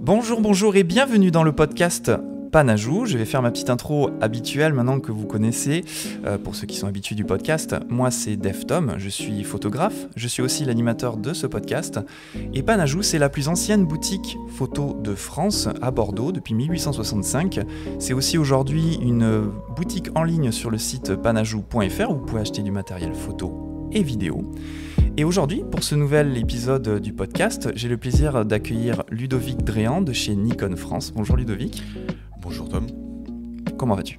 Bonjour et bienvenue dans le podcast Panajou. Je vais faire ma petite intro habituelle maintenant que vous connaissez. Pour ceux qui sont habitués du podcast, moi c'est Def Tom, je suis photographe, je suis aussi l'animateur de ce podcast. Et Panajou, c'est la plus ancienne boutique photo de France à Bordeaux depuis 1865. C'est aussi aujourd'hui une boutique en ligne sur le site panajou.fr où vous pouvez acheter du matériel photo et vidéo. Et aujourd'hui, pour ce nouvel épisode du podcast, j'ai le plaisir d'accueillir Ludovic Dréan de chez Nikon France. Bonjour Ludovic. Bonjour Tom. Comment vas-tu ?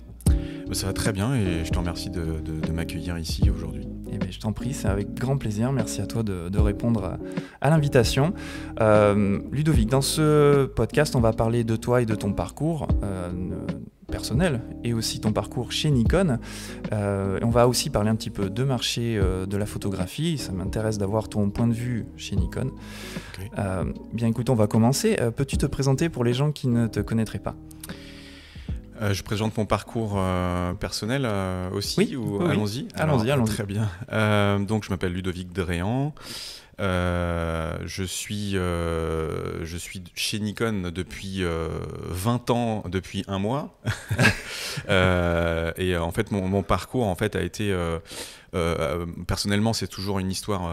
Ça va très bien et je te remercie de m'accueillir ici aujourd'hui. Eh bien, je t'en prie, c'est avec grand plaisir. Merci à toi de répondre à l'invitation. Ludovic, dans ce podcast, on va parler de toi et de ton parcours personnel et aussi ton parcours chez Nikon. On va aussi parler un petit peu de marché de la photographie. Ça m'intéresse d'avoir ton point de vue chez Nikon. Okay. Bien écoute, on va commencer. Peux-tu te présenter pour les gens qui ne te connaîtraient pas ? Je présente mon parcours personnel aussi, oui, ou oui. Allons-y. Allons-y. Très bien. Donc je m'appelle Ludovic Dréan. Je suis chez Nikon depuis 20 ans, depuis un mois. Et en fait, mon parcours en fait a été personnellement, c'est toujours une histoire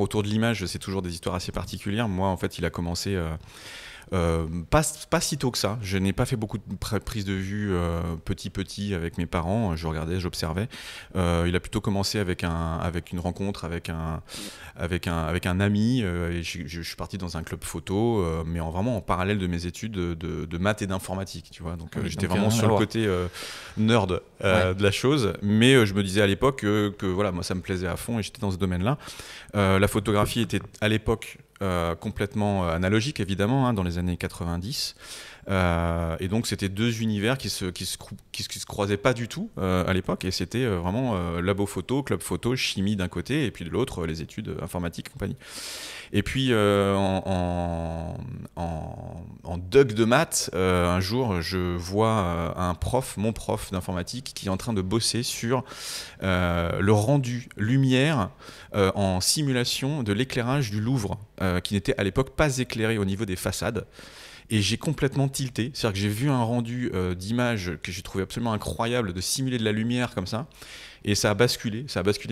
autour de l'image. C'est toujours des histoires assez particulières. Moi, en fait, il a commencé pas si tôt que ça. Je n'ai pas fait beaucoup de prises de vue petit avec mes parents. Je regardais, j'observais. Il a plutôt commencé avec une rencontre avec un ami. Et je suis parti dans un club photo, mais vraiment en parallèle de mes études de maths et d'informatique. Tu vois. Donc j'étais vraiment sur le côté nerd de la chose. Mais je me disais à l'époque que voilà, moi ça me plaisait à fond et j'étais dans ce domaine-là. La photographie était à l'époque complètement analogique évidemment, dans les années 90, et donc c'était deux univers qui se croisaient pas du tout à l'époque, et c'était vraiment labo photo, club photo, chimie d'un côté et puis de l'autre les études informatiques et compagnie. Et puis en doc de maths, un jour je vois mon prof d'informatique qui est en train de bosser sur le rendu lumière en simulation de l'éclairage du Louvre, qui n'était à l'époque pas éclairé au niveau des façades. Et j'ai complètement tilté, c'est-à-dire que j'ai vu un rendu d'image que j'ai trouvé absolument incroyable, de simuler de la lumière comme ça, et ça a basculé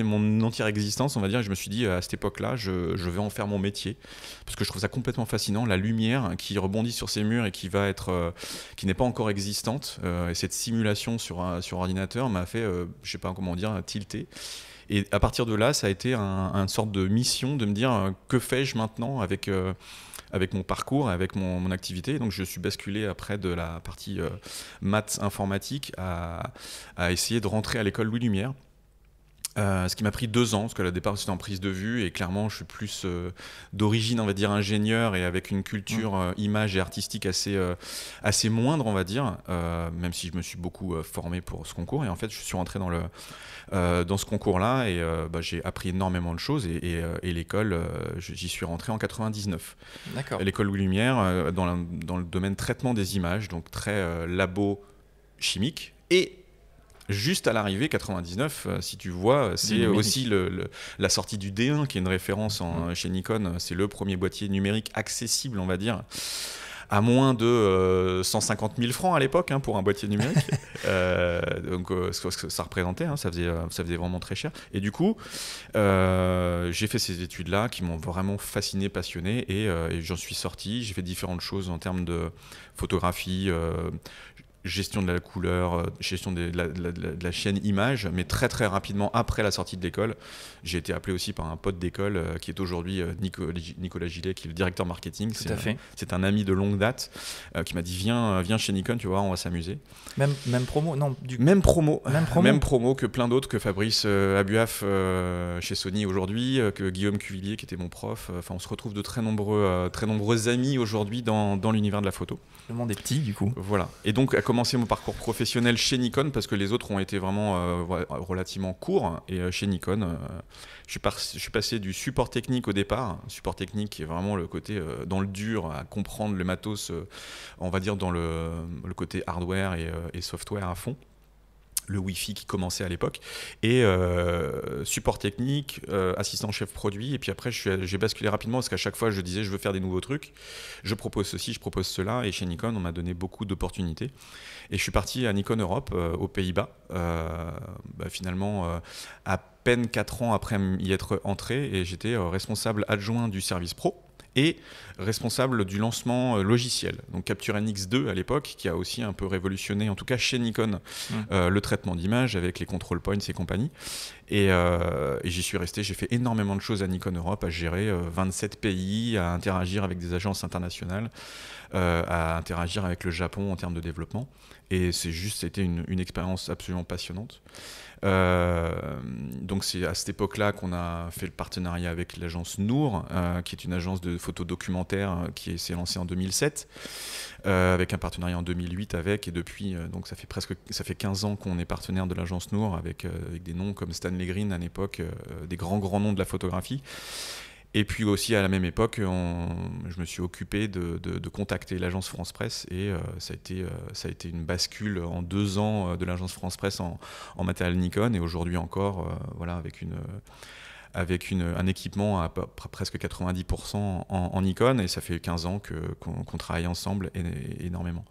mon entière existence, on va dire, et je me suis dit, à cette époque-là, je vais en faire mon métier, parce que je trouve ça complètement fascinant, la lumière qui rebondit sur ces murs et qui n'est pas encore existante, et cette simulation sur ordinateur m'a fait, je sais pas comment dire, tilter. Et à partir de là, ça a été une sorte de mission de me dire que fais-je maintenant avec mon parcours, avec mon activité. Donc je suis basculé après de la partie maths informatique à essayer de rentrer à l'école Louis Lumière. Ce qui m'a pris 2 ans, parce qu'à départ c'était en prise de vue, et clairement je suis plus d'origine, on va dire, ingénieur, et avec une culture image et artistique assez moindre, on va dire, même si je me suis beaucoup formé pour ce concours. Et en fait je suis rentré dans ce concours-là, et j'ai appris énormément de choses, et l'école, j'y suis rentré en 99. D'accord. L'école Louis Lumière, dans le domaine traitement des images, donc très labo chimique, et juste à l'arrivée, 99, si tu vois, c'est aussi la sortie du D1, qui est une référence chez Nikon. C'est le premier boîtier numérique accessible, on va dire, à moins de 150 000 francs à l'époque, pour un boîtier numérique. Donc ce que ça représentait, ça faisait vraiment très cher. Et du coup, j'ai fait ces études-là qui m'ont vraiment fasciné, passionné, et j'en suis sorti. J'ai fait différentes choses en termes de photographie, gestion de la couleur, gestion de la chaîne image, mais très très rapidement après la sortie de l'école, j'ai été appelé aussi par un pote d'école qui est aujourd'hui Nicolas Gillet, qui est le directeur marketing. Tout à fait. C'est un ami de longue date qui m'a dit viens chez Nikon, tu vois, on va s'amuser. Même promo, non, Même promo que plein d'autres, que Fabrice Abuaf chez Sony aujourd'hui, que Guillaume Cuvillier qui était mon prof. Enfin, on se retrouve de très nombreux amis aujourd'hui dans l'univers de la photo. Le monde est petit du coup. Voilà. Et donc a commencé mon parcours professionnel chez Nikon, parce que les autres ont été vraiment relativement courts. Et chez Nikon, je suis passé du support technique au départ. Support technique qui est vraiment le côté dans le dur, à comprendre le matos, on va dire dans le côté hardware et software à fond. le Wi-Fi qui commençait à l'époque, et support technique, assistant chef produit, et puis après j'ai basculé rapidement parce qu'à chaque fois je disais je veux faire des nouveaux trucs, je propose ceci, je propose cela, et chez Nikon on m'a donné beaucoup d'opportunités, et je suis parti à Nikon Europe, aux Pays-Bas, finalement à peine 4 ans après y être entré, et j'étais responsable adjoint du service pro, et responsable du lancement logiciel. Donc Capture NX2 à l'époque, qui a aussi un peu révolutionné, en tout cas chez Nikon, le traitement d'image avec les control points et compagnie. Et j'y suis resté, j'ai fait énormément de choses à Nikon Europe, à gérer 27 pays, à interagir avec des agences internationales, à interagir avec le Japon en termes de développement. Et c'était une expérience absolument passionnante. Donc c'est à cette époque-là qu'on a fait le partenariat avec l'agence Nour, qui est une agence de photos documentaires qui s'est lancée en 2007, avec un partenariat en 2008 et depuis, donc ça fait 15 ans qu'on est partenaire de l'agence Nour avec des noms comme Stanley Green à l'époque, des grands noms de la photographie. Et puis aussi à la même époque, je me suis occupé de contacter l'agence France Presse, et ça a été une bascule en 2 ans de l'agence France Presse en matériel Nikon, et aujourd'hui encore, avec un équipement à presque 90% en Nikon, et ça fait 15 ans qu'on travaille ensemble énormément.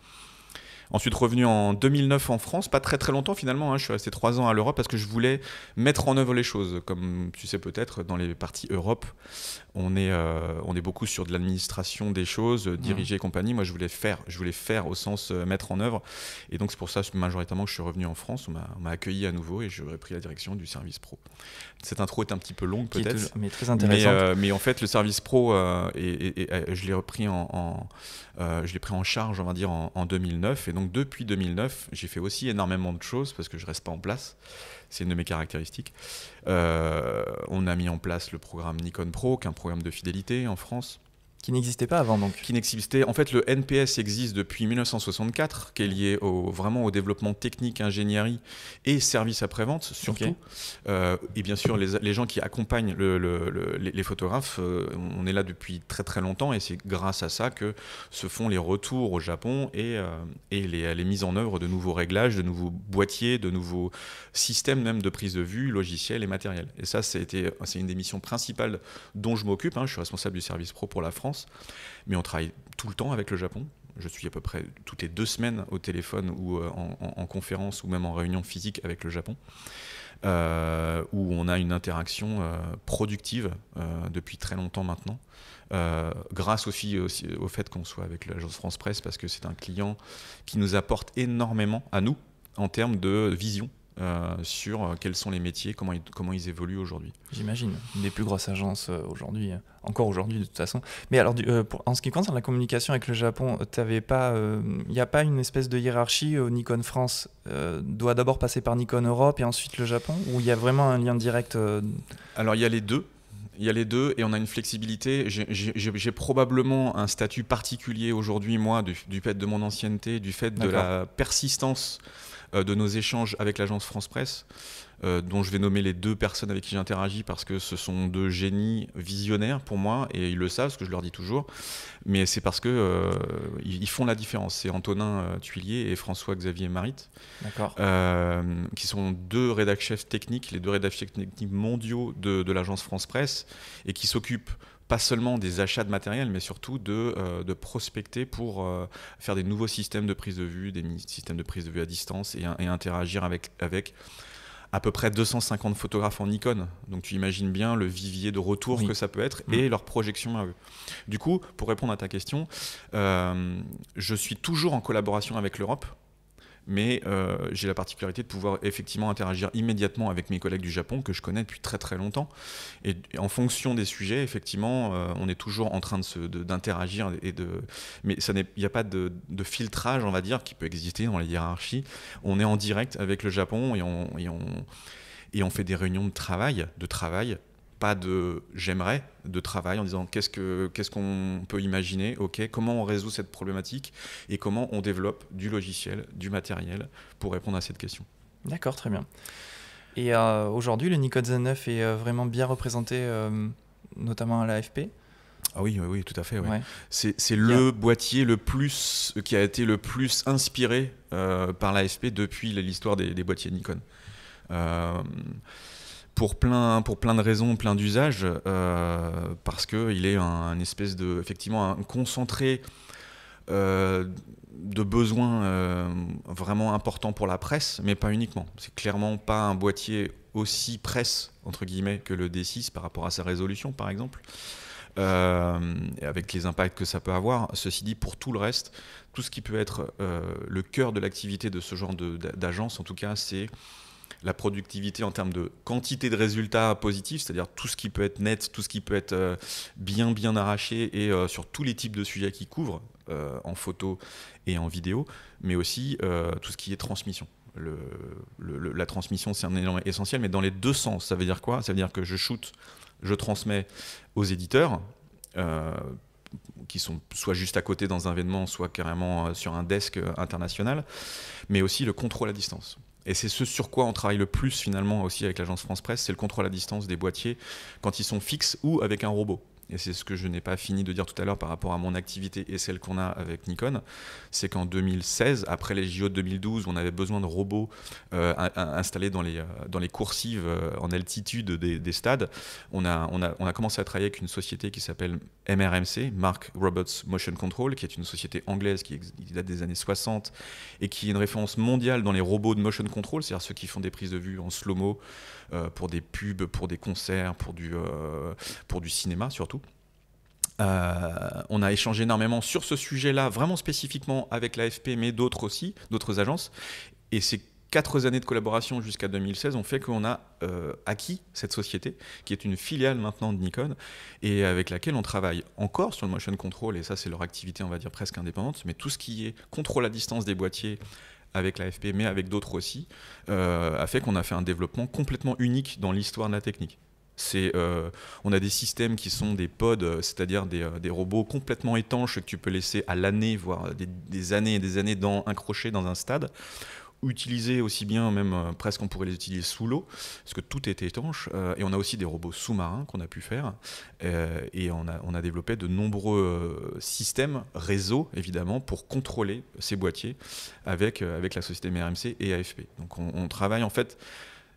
Ensuite revenu en 2009 en France, pas très très longtemps finalement, je suis resté 3 ans à l'Europe parce que je voulais mettre en œuvre les choses. Comme tu sais peut-être, dans les parties Europe, on est beaucoup sur de l'administration des choses, diriger et compagnie. Moi je voulais faire au sens mettre en œuvre, et donc c'est pour ça majoritairement que je suis revenu en France. On m'a accueilli à nouveau et j'aurais pris la direction du service pro. Cette intro est un petit peu longue peut-être, mais très intéressante. Mais en fait le service pro, je l'ai repris je l'ai pris en charge, on va dire, en 2009, et donc depuis 2009 j'ai fait aussi énormément de choses parce que je reste pas en place, c'est une de mes caractéristiques. On a mis en place le programme Nikon Pro, qui est un programme de fidélité en France. Qui n'existait pas avant donc. Qui n'existait. En fait, le NPS existe depuis 1964, qui est lié vraiment au développement technique, ingénierie et service après-vente surtout. Okay. Et bien sûr, les gens qui accompagnent les photographes, on est là depuis très très longtemps, et c'est grâce à ça que se font les retours au Japon et les mises en œuvre de nouveaux réglages, de nouveaux boîtiers, de nouveaux systèmes même de prise de vue, logiciels et matériels. Et ça, c'est une des missions principales dont je m'occupe. Je suis responsable du service pro pour la France. Mais on travaille tout le temps avec le Japon. Je suis à peu près toutes les 2 semaines au téléphone ou en conférence ou même en réunion physique avec le Japon, où on a une interaction productive depuis très longtemps maintenant, grâce aussi au fait qu'on soit avec l'agence France Presse, parce que c'est un client qui nous apporte énormément à nous en termes de vision. Sur quels sont les métiers, comment ils évoluent aujourd'hui. J'imagine, une des plus grosses agences aujourd'hui, encore aujourd'hui de toute façon. Mais alors, en ce qui concerne la communication avec le Japon, il n'y a pas une espèce de hiérarchie au Nikon France doit d'abord passer par Nikon Europe et ensuite le Japon, ou il y a vraiment un lien direct Alors il y a les deux. Et on a une flexibilité. J'ai probablement un statut particulier aujourd'hui, moi, du fait de mon ancienneté, du fait de la persistance de nos échanges avec l'agence France Presse, dont je vais nommer les 2 personnes avec qui j'interagis parce que ce sont 2 génies visionnaires pour moi, et ils le savent, ce que je leur dis toujours, mais c'est parce que ils font la différence. C'est Antonin Thuillier et François-Xavier Marit, qui sont 2 rédac-chefs techniques, les 2 rédac-chefs techniques mondiaux de l'agence France Presse, et qui s'occupent pas seulement des achats de matériel, mais surtout de prospecter pour faire des nouveaux systèmes de prise de vue, des systèmes de prise de vue à distance, et interagir avec à peu près 250 photographes en Nikon. Donc tu imagines bien le vivier de retour que ça peut être, et leur projection à eux. Du coup, pour répondre à ta question, je suis toujours en collaboration avec l'Europe, mais j'ai la particularité de pouvoir effectivement interagir immédiatement avec mes collègues du Japon que je connais depuis très très longtemps, et en fonction des sujets, effectivement, on est toujours en train d'interagir, mais il n'y a pas de filtrage, on va dire, qui peut exister dans les hiérarchies. On est en direct avec le Japon, et on fait des réunions de travail, pas de j'aimerais, de travail, en disant qu'est-ce qu'on peut imaginer, comment on résout cette problématique, et comment on développe du logiciel, du matériel pour répondre à cette question. D'accord, très bien. Et aujourd'hui, le Nikon Z9 est vraiment bien représenté, notamment à l'AFP ? Ah oui, oui, oui, tout à fait. Ouais. Ouais. C'est le boîtier qui a été le plus inspiré par l'AFP depuis l'histoire des boîtiers Nikon. Euh, pour plein de raisons, plein d'usages, parce qu'il est effectivement un concentré de besoins vraiment importants pour la presse, mais pas uniquement. C'est clairement pas un boîtier aussi presse, entre guillemets, que le D6 par rapport à sa résolution, par exemple. Avec les impacts que ça peut avoir. Ceci dit, pour tout le reste, tout ce qui peut être le cœur de l'activité de ce genre d'agence, en tout cas, c'est la productivité en termes de quantité de résultats positifs, c'est-à-dire tout ce qui peut être net, tout ce qui peut être bien arraché et sur tous les types de sujets qu'ils couvrent, en photo et en vidéo, mais aussi tout ce qui est transmission. La transmission, c'est un élément essentiel, mais dans les deux sens. Ça veut dire quoi ? Ça veut dire que je transmets aux éditeurs, qui sont soit juste à côté dans un événement, soit carrément sur un desk international, mais aussi le contrôle à distance. Et c'est ce sur quoi on travaille le plus finalement aussi avec l'agence France Presse, c'est le contrôle à distance des boîtiers quand ils sont fixes ou avec un robot. Et c'est ce que je n'ai pas fini de dire tout à l'heure par rapport à mon activité et celle qu'on a avec Nikon, c'est qu'en 2016, après les JO de 2012, on avait besoin de robots installés dans les coursives en altitude des stades. On a commencé à travailler avec une société qui s'appelle MRMC, Mark Robots Motion Control, qui est une société anglaise qui date des années 60 et qui est une référence mondiale dans les robots de motion control, c'est-à-dire ceux qui font des prises de vue en slow-mo pour des pubs, pour des concerts, pour du cinéma surtout. On a échangé énormément sur ce sujet-là, vraiment spécifiquement avec l'AFP, mais d'autres aussi, d'autres agences. Et ces 4 années de collaboration jusqu'à 2016 ont fait qu'on a acquis cette société, qui est une filiale maintenant de Nikon, et avec laquelle on travaille encore sur le motion control, et ça c'est leur activité, on va dire, presque indépendante, mais tout ce qui est contrôle à distance des boîtiers, avec l'AFP, mais avec d'autres aussi, a fait qu'on a fait un développement complètement unique dans l'histoire de la technique. On a des systèmes qui sont des pods, c'est-à-dire des robots complètement étanches que tu peux laisser à l'année, voire des années et des années accrochés dans un stade, utilisés aussi bien, même presque on pourrait les utiliser sous l'eau, parce que tout est étanche. Et on a aussi des robots sous-marins qu'on a pu faire. Et on a développé de nombreux systèmes, réseaux évidemment, pour contrôler ces boîtiers avec la société MRMC et AFP. Donc on travaille en fait.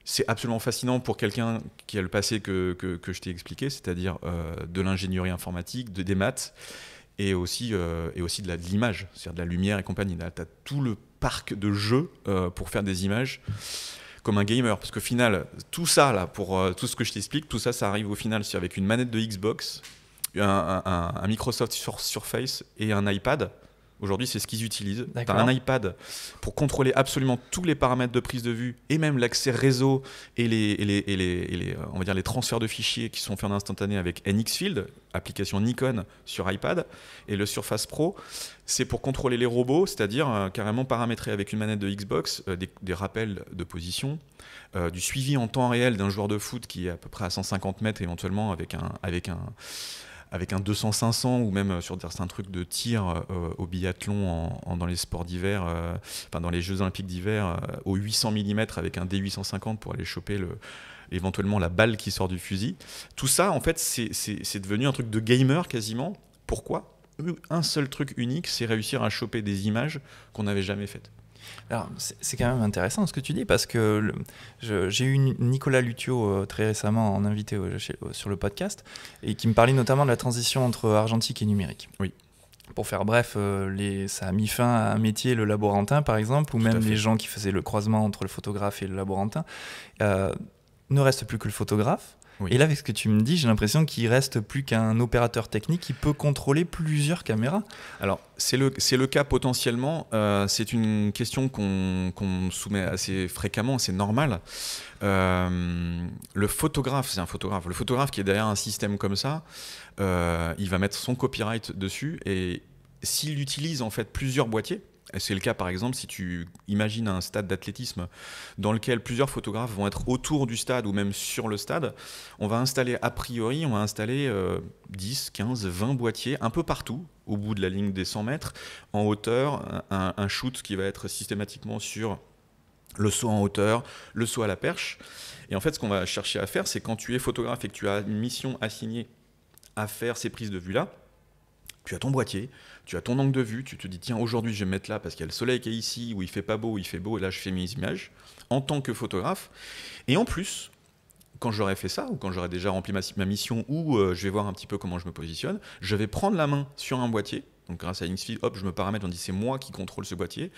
C'est absolument fascinant pour quelqu'un qui a le passé que je t'ai expliqué, c'est-à-dire de l'ingénierie informatique, des maths, et aussi de l'image, c'est-à-dire de la lumière et compagnie. Là, tu as tout le parc de jeux pour faire des images comme un gamer. Parce qu'au final, tout ça, là, pour tout ce que je t'explique, tout ça, ça arrive au final avec une manette de Xbox, un Microsoft Surface et un iPad. Aujourd'hui, c'est ce qu'ils utilisent. Tu as un iPad pour contrôler absolument tous les paramètres de prise de vue et même l'accès réseau et on va dire les transferts de fichiers qui sont faits en instantané avec NXField, application Nikon sur iPad. Et le Surface Pro, c'est pour contrôler les robots, c'est-à-dire carrément paramétrer avec une manette de Xbox des rappels de position, du suivi en temps réel d'un joueur de foot qui est à peu près à 150 mètres éventuellement avec un 200-500 ou même sur certains trucs de tir au biathlon dans les sports d'hiver, dans les Jeux Olympiques d'hiver, au 800 mm avec un D850 pour aller choper éventuellement la balle qui sort du fusil. Tout ça, en fait, c'est devenu un truc de gamer quasiment. Pourquoi ? Un seul truc unique, c'est réussir à choper des images qu'on n'avait jamais faites. Alors, c'est quand même intéressant ce que tu dis, parce que j'ai eu Nicolas Lutio très récemment en invité sur le podcast, et qui me parlait notamment de la transition entre argentique et numérique. Oui. Pour faire bref, ça a mis fin à un métier, le laborantin par exemple, ou même les gens qui faisaient le croisement entre le photographe et le laborantin. Ne reste plus que le photographe. Oui. Et là, avec ce que tu me dis, j'ai l'impression qu'il reste plus qu'un opérateur technique qui peut contrôler plusieurs caméras. Alors, c'est le cas potentiellement. C'est une question qu'on soumet assez fréquemment, c'est normal. Le photographe, c'est un photographe. Le photographe qui est derrière un système comme ça, il va mettre son copyright dessus, et s'il utilise en fait plusieurs boîtiers, c'est le cas par exemple si tu imagines un stade d'athlétisme dans lequel plusieurs photographes vont être autour du stade ou même sur le stade, on va installer 10, 15, 20 boîtiers un peu partout au bout de la ligne des 100 mètres en hauteur, un shoot qui va être systématiquement sur le saut en hauteur, le saut à la perche. Et en fait ce qu'on va chercher à faire, c'est quand tu es photographe et que tu as une mission assignée à faire ces prises de vue-là, tu as ton boîtier, tu as ton angle de vue, tu te dis tiens aujourd'hui je vais me mettre là parce qu'il y a le soleil qui est ici, où il fait pas beau, où il fait beau, et là je fais mes images en tant que photographe. Et en plus, quand j'aurai fait ça, ou quand j'aurai déjà rempli ma mission, ou je vais voir un petit peu comment je me positionne, je vais prendre la main sur un boîtier. Donc grâce à Inkscape, hop, je me paramètre, on dit c'est moi qui contrôle ce boîtier.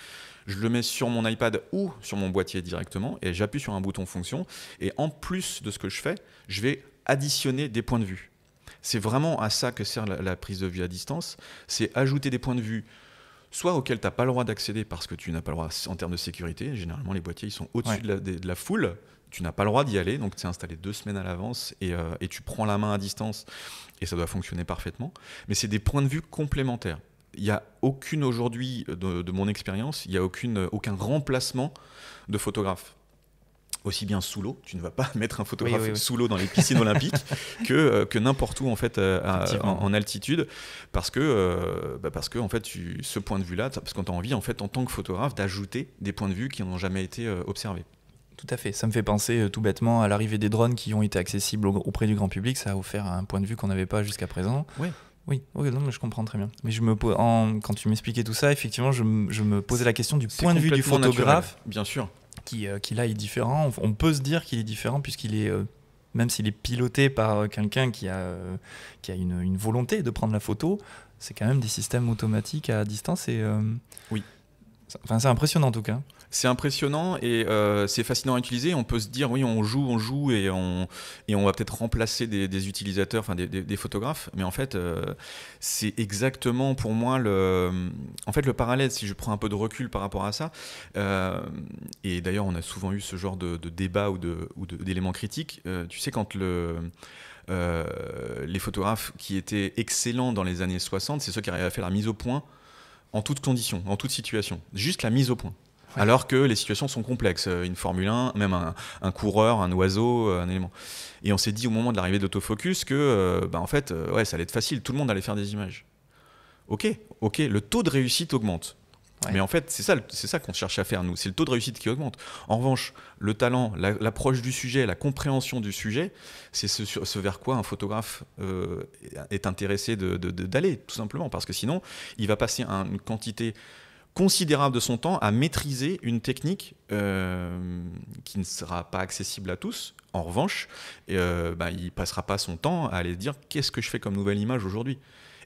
Je le mets sur mon iPad ou sur mon boîtier directement et j'appuie sur un bouton fonction. Et en plus de ce que je fais, je vais additionner des points de vue. C'est vraiment à ça que sert la prise de vue à distance. C'est ajouter des points de vue, soit auxquels tu n'as pas le droit d'accéder parce que tu n'as pas le droit en termes de sécurité. Généralement, les boîtiers ils sont au-dessus de la foule. Tu n'as pas le droit d'y aller, donc tu es installé 2 semaines à l'avance et tu prends la main à distance et ça doit fonctionner parfaitement. Mais c'est des points de vue complémentaires. Il n'y a aucune aujourd'hui, de mon expérience, il n'y a aucun remplacement de photographe. Aussi bien sous l'eau, tu ne vas pas mettre un photographe sous l'eau dans les piscines olympiques que n'importe où en fait en altitude, parce que en fait ce point de vue-là, parce qu'on a envie en fait en tant que photographe d'ajouter des points de vue qui n'ont jamais été observés. Tout à fait, ça me fait penser tout bêtement à l'arrivée des drones qui ont été accessibles auprès du grand public. Ça a offert un point de vue qu'on n'avait pas jusqu'à présent. Oui, non, mais je comprends très bien. Mais quand tu m'expliquais tout ça, effectivement, je me posais la question du point de vue du photographe. Naturel, bien sûr. Qui là est différent. On peut se dire qu'il est différent puisqu'il est, même s'il est piloté par quelqu'un qui a une volonté de prendre la photo, c'est quand même des systèmes automatiques à distance. Et, oui. Enfin, c'est impressionnant en tout cas. C'est impressionnant et c'est fascinant à utiliser. On peut se dire oui, on joue et on va peut-être remplacer des utilisateurs, enfin des photographes. Mais en fait, c'est exactement pour moi le parallèle. Si je prends un peu de recul par rapport à ça, et d'ailleurs on a souvent eu ce genre de débat ou d'éléments critiques. Tu sais quand les photographes qui étaient excellents dans les années 60, c'est ceux qui arrivaient à faire la mise au point en toutes conditions, en toute situation. Juste la mise au point. Ouais. Alors que les situations sont complexes. Une Formule 1, même un coureur, un oiseau, un élément. Et on s'est dit au moment de l'arrivée d'autofocus que en fait, ça allait être facile. Tout le monde allait faire des images. Ok, le taux de réussite augmente. Ouais. Mais en fait, c'est ça qu'on cherche à faire, nous. C'est le taux de réussite qui augmente. En revanche, le talent, l'approche du sujet, la compréhension du sujet, c'est ce vers quoi un photographe est intéressé d'aller, tout simplement. Parce que sinon, il va passer une quantité considérable de son temps à maîtriser une technique qui ne sera pas accessible à tous. En revanche, il ne passera pas son temps à aller dire « qu'est-ce que je fais comme nouvelle image aujourd'hui ?»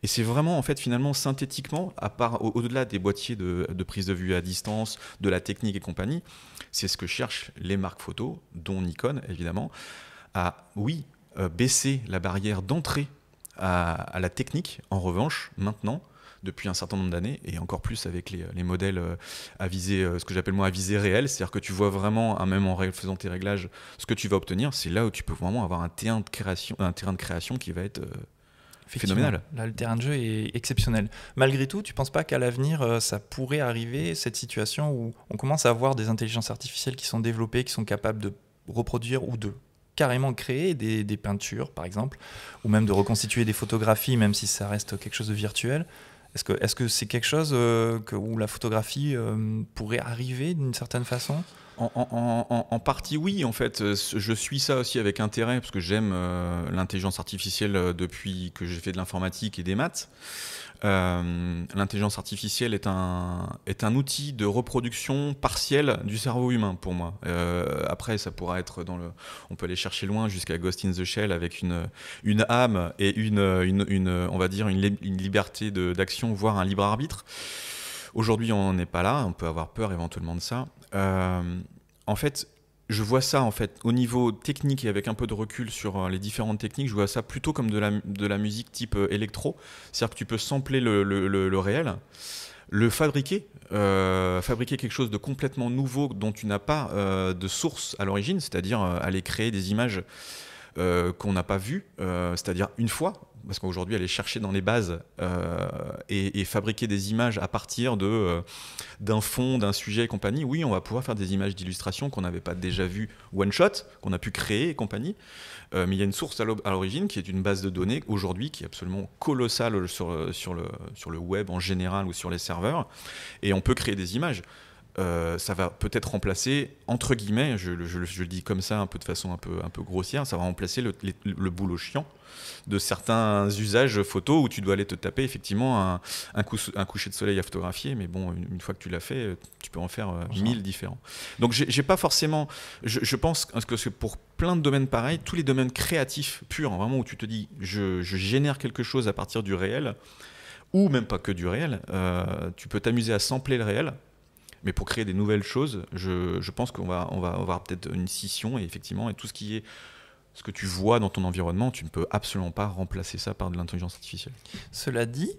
Et c'est vraiment, en fait, finalement, synthétiquement, à part au-delà des boîtiers de prise de vue à distance, de la technique et compagnie, c'est ce que cherchent les marques photos, dont Nikon, évidemment, à, baisser la barrière d'entrée à la technique. En revanche, maintenant, depuis un certain nombre d'années, et encore plus avec les modèles à visée, ce que j'appelle moi à visée réelle, c'est-à-dire que tu vois vraiment, même en faisant tes réglages, ce que tu vas obtenir, c'est là où tu peux vraiment avoir un terrain de création qui va être phénoménal. Là, le terrain de jeu est exceptionnel. Malgré tout, tu ne penses pas qu'à l'avenir, ça pourrait arriver, cette situation où on commence à avoir des intelligences artificielles qui sont développées, qui sont capables de reproduire ou de carrément créer des peintures, par exemple, ou même de reconstituer des photographies, même si ça reste quelque chose de virtuel. Est-ce que c'est quelque chose où la photographie pourrait arriver d'une certaine façon ? En partie, oui. En fait, je suis ça aussi avec intérêt parce que j'aime l'intelligence artificielle depuis que j'ai fait de l'informatique et des maths. L'intelligence artificielle est un outil de reproduction partielle du cerveau humain pour moi. Après, ça pourra être on peut aller chercher loin jusqu'à Ghost in the Shell avec une âme et on va dire une liberté d'action, voire un libre arbitre. Aujourd'hui, on n'est pas là. On peut avoir peur éventuellement de ça. En fait, je vois ça au niveau technique et avec un peu de recul sur les différentes techniques, je vois ça plutôt comme de la musique type électro. C'est-à-dire que tu peux sampler le réel, le fabriquer quelque chose de complètement nouveau dont tu n'as pas de source à l'origine, c'est-à-dire aller créer des images qu'on n'a pas vues, c'est-à-dire une fois. Parce qu'aujourd'hui, aller chercher dans les bases et fabriquer des images à partir d'un fond, d'un sujet et compagnie, oui, on va pouvoir faire des images d'illustration qu'on n'avait pas déjà vues one shot, qu'on a pu créer et compagnie. Mais il y a une source à l'origine qui est une base de données aujourd'hui qui est absolument colossale sur le web en général ou sur les serveurs. Et on peut créer des images. ça va peut-être remplacer, entre guillemets, je le dis comme ça, un peu de façon un peu grossière, ça va remplacer le boulot chiant de certains usages photos où tu dois aller te taper effectivement un coucher de soleil à photographier, mais bon, une fois que tu l'as fait, tu peux en faire 1000 différents. Donc j'ai pas forcément, je pense que pour plein de domaines pareils, tous les domaines créatifs purs, vraiment où tu te dis je génère quelque chose à partir du réel, ou même pas que du réel, tu peux t'amuser à sampler le réel. Mais pour créer des nouvelles choses, je pense qu'on va avoir peut-être une scission, et effectivement, et tout ce qui est ce que tu vois dans ton environnement, tu ne peux absolument pas remplacer ça par de l'intelligence artificielle. Cela dit,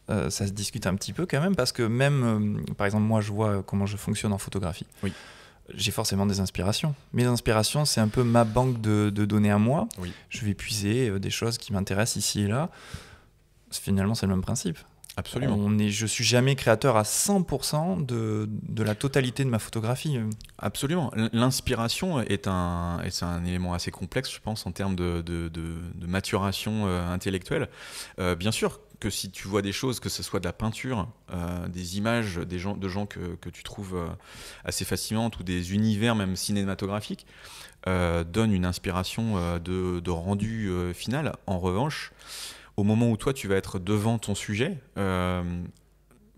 ça se discute un petit peu quand même, parce que même, par exemple, moi je vois comment je fonctionne en photographie. Oui. J'ai forcément des inspirations. Mes inspirations, c'est un peu ma banque de données à moi. Oui. Je vais puiser des choses qui m'intéressent ici et là. Finalement, c'est le même principe. Absolument. Je suis jamais créateur à 100% de la totalité de ma photographie. Absolument. L'inspiration est un élément assez complexe, je pense, en termes de maturation intellectuelle. Bien sûr que si tu vois des choses, que ce soit de la peinture, des images de gens que tu trouves assez fascinantes, ou des univers même cinématographiques, donnent une inspiration de rendu final. En revanche, au moment où toi tu vas être devant ton sujet,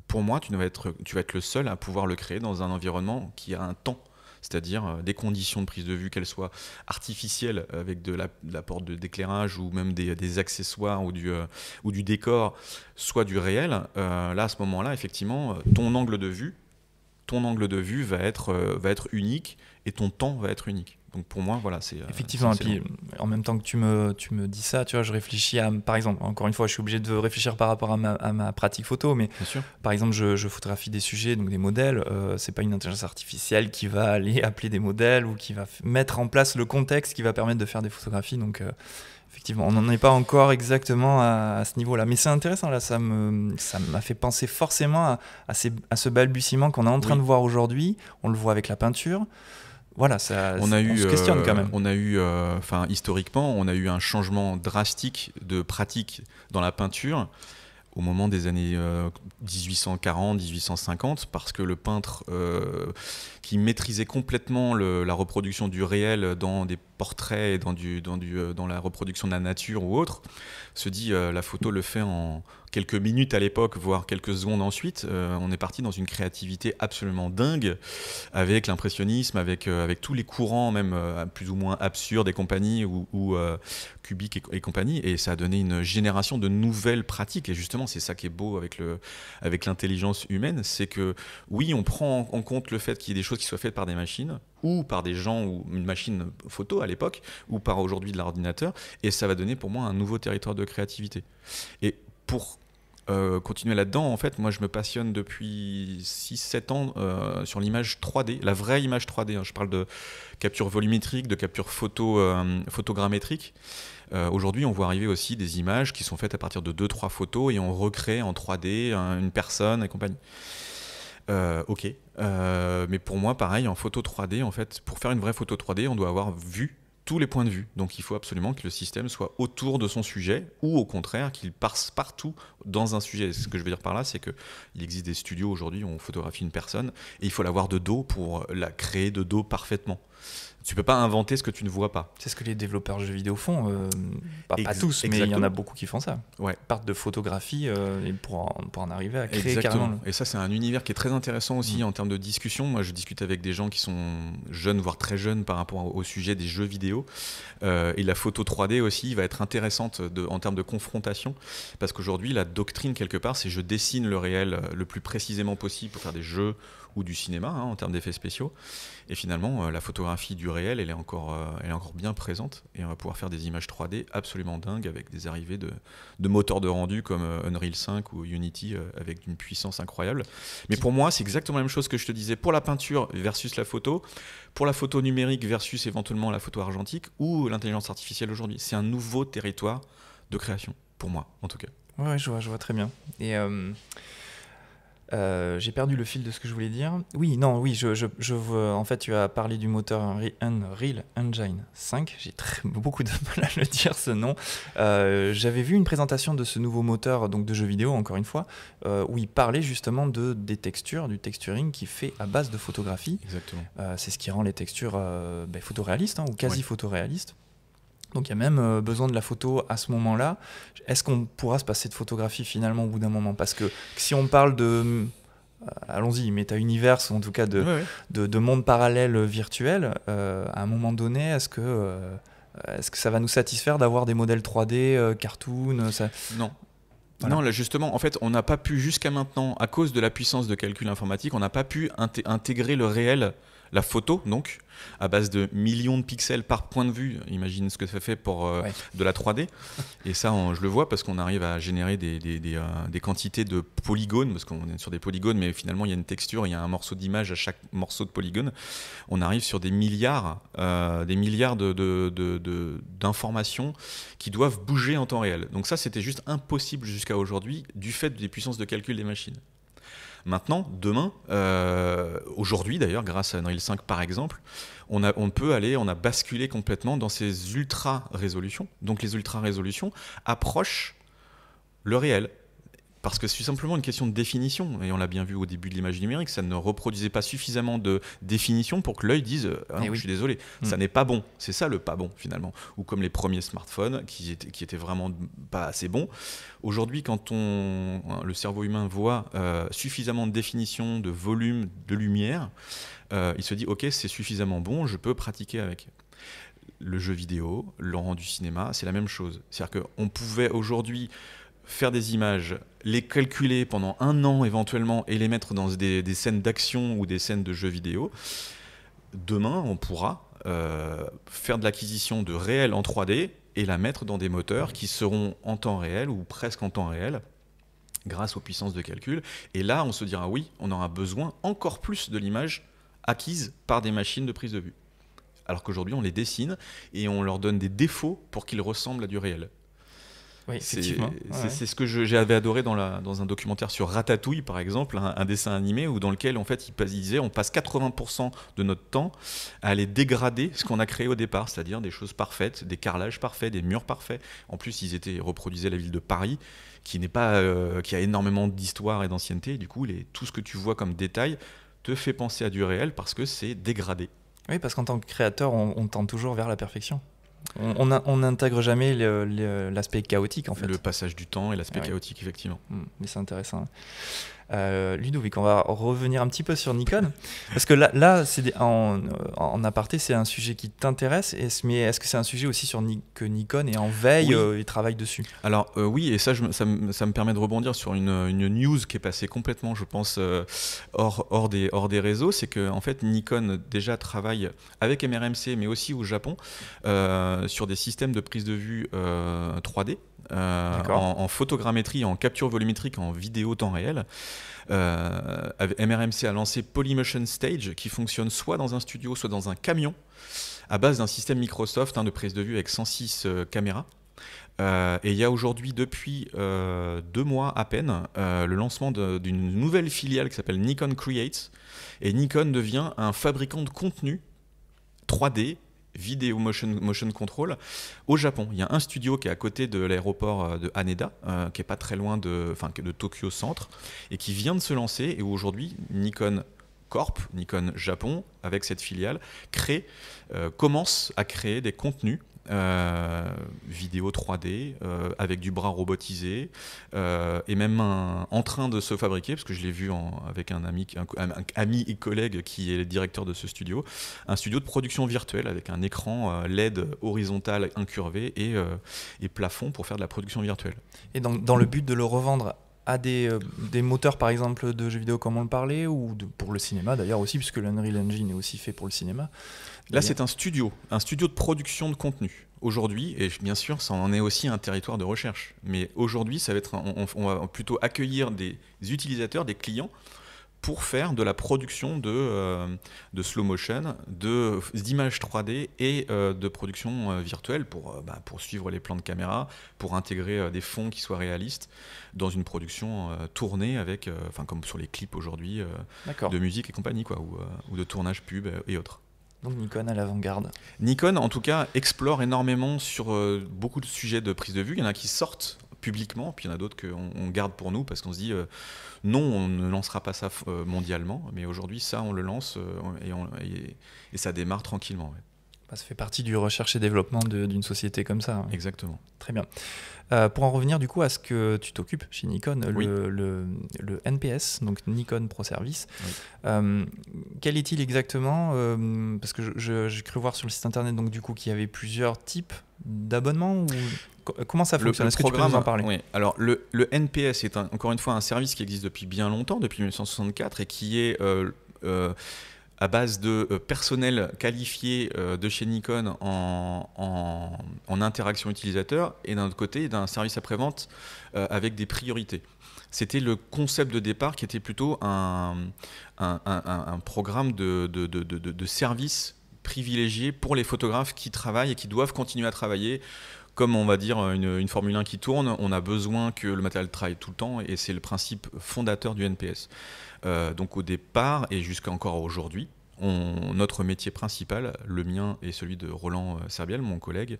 pour moi tu vas être le seul à pouvoir le créer dans un environnement qui a un temps, c'est-à-dire des conditions de prise de vue, qu'elles soient artificielles avec de l'apport d'éclairage, ou même des accessoires, ou du décor, soit du réel. Là, à ce moment-là, effectivement, ton angle de vue va être unique, et ton temps va être unique. Donc pour moi, voilà, c'est effectivement. Et puis en même temps que tu me dis ça, tu vois, je réfléchis à, par exemple, encore une fois, je suis obligé de réfléchir par rapport à ma pratique photo, mais bien sûr. Par exemple, je photographie des sujets, donc des modèles. C'est pas une intelligence artificielle qui va aller appeler des modèles, ou qui va mettre en place le contexte qui va permettre de faire des photographies. Donc effectivement, on n'en est pas encore exactement à ce niveau-là. Mais c'est intéressant, là, ça m'a fait penser forcément à ce balbutiement qu'on est en train de voir aujourd'hui. On le voit avec la peinture. Voilà, on se questionne quand même. On a eu, historiquement, on a eu un changement drastique de pratique dans la peinture au moment des années 1840-1850, parce que le peintre qui maîtrisait complètement la reproduction du réel dans des portraits et dans la reproduction de la nature ou autre, se dit la photo le fait en quelques minutes à l'époque, voire quelques secondes ensuite. On est parti dans une créativité absolument dingue, avec l'impressionnisme, avec tous les courants, même plus ou moins absurdes et compagnie, ou Kubrick et compagnie, et ça a donné une génération de nouvelles pratiques. Et justement, c'est ça qui est beau avec l'intelligence humaine, c'est que oui, on prend en compte le fait qu'il y ait des choses qui soient faites par des machines, ou par des gens, ou une machine photo à l'époque, ou par aujourd'hui de l'ordinateur, et ça va donner pour moi un nouveau territoire de créativité. Et pour continuer là-dedans, en fait, moi je me passionne depuis 6-7 ans sur l'image 3D, la vraie image 3D, hein. Je parle de capture volumétrique, de capture photogrammétrique. Aujourd'hui, on voit arriver aussi des images qui sont faites à partir de 2-3 photos, et on recrée en 3D une personne et compagnie. Ok, mais pour moi, pareil, en photo 3D, en fait, pour faire une vraie photo 3D, on doit avoir vu tous les points de vue. Donc il faut absolument que le système soit autour de son sujet, ou au contraire qu'il passe partout dans un sujet. Ce que je veux dire par là, c'est qu'il existe des studios aujourd'hui où on photographie une personne, et il faut la voir de dos pour la créer de dos parfaitement. Tu peux pas inventer ce que tu ne vois pas. C'est ce que les développeurs de jeux vidéo font. Pas tous, exactement. Mais il y en a beaucoup qui font ça. Ouais. Ils partent de photographie et pour en arriver à créer exactement. carrément. Et ça, c'est un univers qui est très intéressant aussi en termes de discussion. Moi, je discute avec des gens qui sont jeunes, voire très jeunes, par rapport au sujet des jeux vidéo. Et la photo 3D aussi va être intéressante en termes de confrontation, parce qu'aujourd'hui, la doctrine, quelque part, c'est je dessine le réel le plus précisément possible pour faire des jeux ou du cinéma, en termes d'effets spéciaux. Et finalement, la photographie du réel, elle est encore bien présente, et on va pouvoir faire des images 3D absolument dingues, avec des arrivées de moteurs de rendu comme Unreal 5 ou Unity, avec une puissance incroyable. Mais pour moi, c'est exactement la même chose que je te disais pour la peinture versus la photo, pour la photo numérique versus éventuellement la photo argentique, ou l'intelligence artificielle aujourd'hui. C'est un nouveau territoire de création, pour moi, en tout cas. Ouais, je vois très bien. Et J'ai perdu le fil de ce que je voulais dire. Oui, non, oui, en fait, tu as parlé du moteur Unreal Engine 5. J'ai beaucoup de mal à le dire, ce nom. J'avais vu une présentation de ce nouveau moteur donc de jeux vidéo, encore une fois, où il parlait justement des textures, du texturing qui fait à base de photographie. Exactement. C'est ce qui rend les textures photoréalistes, ou quasi photoréalistes. Donc il y a même besoin de la photo à ce moment-là. Est-ce qu'on pourra se passer de photographie finalement au bout d'un moment? Parce que si on parle de, allons-y, méta-univers, ou en tout cas de monde parallèle virtuel, à un moment donné, est-ce que ça va nous satisfaire d'avoir des modèles 3D, cartoon Non. Voilà. Non, là justement, en fait, on n'a pas pu jusqu'à maintenant, à cause de la puissance de calcul informatique, on n'a pas pu intégrer le réel, la photo, donc, à base de millions de pixels par point de vue. Imagine ce que ça fait pour de la 3D. Et ça, je le vois parce qu'on arrive à générer des quantités de polygones, parce qu'on est sur des polygones, mais finalement, il y a une texture, il y a un morceau d'image à chaque morceau de polygone. On arrive sur des milliards d'informations qui doivent bouger en temps réel. Donc ça, c'était juste impossible jusqu'à aujourd'hui du fait des puissances de calcul des machines. Maintenant, demain, aujourd'hui d'ailleurs, grâce à Unreal 5 par exemple, on a basculé complètement dans ces ultra-résolutions. Donc les ultra-résolutions approchent le réel. Parce que c'est simplement une question de définition. Et on l'a bien vu au début de l'image numérique, ça ne reproduisait pas suffisamment de définition pour que l'œil dise ah non, je suis désolé, ça n'est pas bon. C'est ça le pas bon finalement. Ou comme les premiers smartphones qui étaient vraiment pas assez bons. Aujourd'hui, quand le cerveau humain voit suffisamment de définition, de volume, de lumière, il se dit ok, c'est suffisamment bon, je peux pratiquer avec. Le jeu vidéo, le rendu cinéma, c'est la même chose. C'est-à-dire qu'on pouvait aujourd'hui faire des images, les calculer pendant 1 an éventuellement et les mettre dans des scènes d'action ou des scènes de jeux vidéo. Demain, on pourra faire de l'acquisition de réel en 3D et la mettre dans des moteurs qui seront en temps réel ou presque en temps réel grâce aux puissances de calcul. Et là, on se dira oui, on aura besoin encore plus de l'image acquise par des machines de prise de vue. Alors qu'aujourd'hui, on les dessine et on leur donne des défauts pour qu'ils ressemblent à du réel. Oui, effectivement. C'est ce que j'avais adoré dans un documentaire sur Ratatouille, par exemple, un dessin animé dans lequel en fait, il disait on passe 80% de notre temps à aller dégrader ce qu'on a créé au départ, c'est-à-dire des choses parfaites, des carrelages parfaits, des murs parfaits. En plus, ils reproduisaient la ville de Paris, qui a énormément d'histoire et d'ancienneté. Et du coup, tout ce que tu vois comme détail te fait penser à du réel parce que c'est dégradé. Oui, parce qu'en tant que créateur, on tend toujours vers la perfection. On n'intègre jamais l'aspect chaotique en fait. Le passage du temps et l'aspect chaotique, effectivement. Mais c'est intéressant. Ludovic, on va revenir un petit peu sur Nikon. Parce que là en aparté, c'est un sujet qui t'intéresse, mais est-ce que c'est un sujet aussi que Nikon est en veille et travaille dessus? Alors oui, et ça me permet de rebondir sur une news qui est passée complètement, je pense, hors des réseaux. C'est que en fait, Nikon déjà travaille avec MRMC, mais aussi au Japon, sur des systèmes de prise de vue 3D. En photogrammétrie, en capture volumétrique, en vidéo temps réel. MRMC a lancé Polymotion Stage qui fonctionne soit dans un studio, soit dans un camion, à base d'un système Microsoft de prise de vue avec 106 caméras. Et il y a aujourd'hui, depuis 2 mois à peine, le lancement d'une nouvelle filiale qui s'appelle Nikon Creates. Et Nikon devient un fabricant de contenu 3D, vidéo motion control au Japon. Il y a un studio qui est à côté de l'aéroport de Haneda, qui est pas très loin de Tokyo Centre, et qui vient de se lancer. Et aujourd'hui, Nikon Corp, Nikon Japon, avec cette filiale, commence à créer des contenus vidéo 3D avec du bras robotisé et même en train de se fabriquer, parce que je l'ai vu avec un ami et collègue qui est le directeur de ce studio, un studio de production virtuelle avec un écran LED horizontal incurvé et plafond pour faire de la production virtuelle. Et dans le but de le revendre à des moteurs par exemple de jeux vidéo comme on le parlait, ou pour le cinéma d'ailleurs aussi, puisque l'Unreal Engine est aussi fait pour le cinéma. Là c'est un studio de production de contenu aujourd'hui, et bien sûr ça en est aussi un territoire de recherche, mais aujourd'hui ça va être on va plutôt accueillir des utilisateurs, des clients, pour faire de la production de slow motion, d'images 3D et de production virtuelle pour suivre les plans de caméra, pour intégrer des fonds qui soient réalistes dans une production tournée avec, comme sur les clips aujourd'hui, de musique et compagnie, quoi, ou de tournage pub et autres. Donc Nikon à l'avant-garde. Nikon, en tout cas, explore énormément sur beaucoup de sujets de prise de vue. Il y en a qui sortent publiquement, puis il y en a d'autres qu'on garde pour nous parce qu'on se dit non, on ne lancera pas ça mondialement, mais aujourd'hui ça on le lance et ça démarre tranquillement. Ouais. Ça fait partie du recherche et développement d'une société comme ça. Ouais. Exactement. Très bien. Pour en revenir du coup à ce que tu t'occupes chez Nikon, oui. le NPS, donc Nikon Pro Service, oui. Quel est-il exactement parce que j'ai cru voir sur le site internet donc, du coup, qu'il y avait plusieurs types d'abonnements ou... Comment ça fonctionne? Est-ce que tu peux nous en parler? Oui. Alors, le NPS est encore une fois un service qui existe depuis bien longtemps, depuis 1964, et qui est à base de personnel qualifié de chez Nikon en interaction utilisateur, et d'un autre côté, d'un service après-vente avec des priorités. C'était le concept de départ qui était plutôt un programme de service privilégié pour les photographes qui travaillent et qui doivent continuer à travailler. Comme on va dire une Formule 1 qui tourne, on a besoin que le matériel travaille tout le temps et c'est le principe fondateur du NPS. Donc au départ et jusqu'à encore aujourd'hui, notre métier principal, le mien et celui de Roland Serbiel, mon collègue,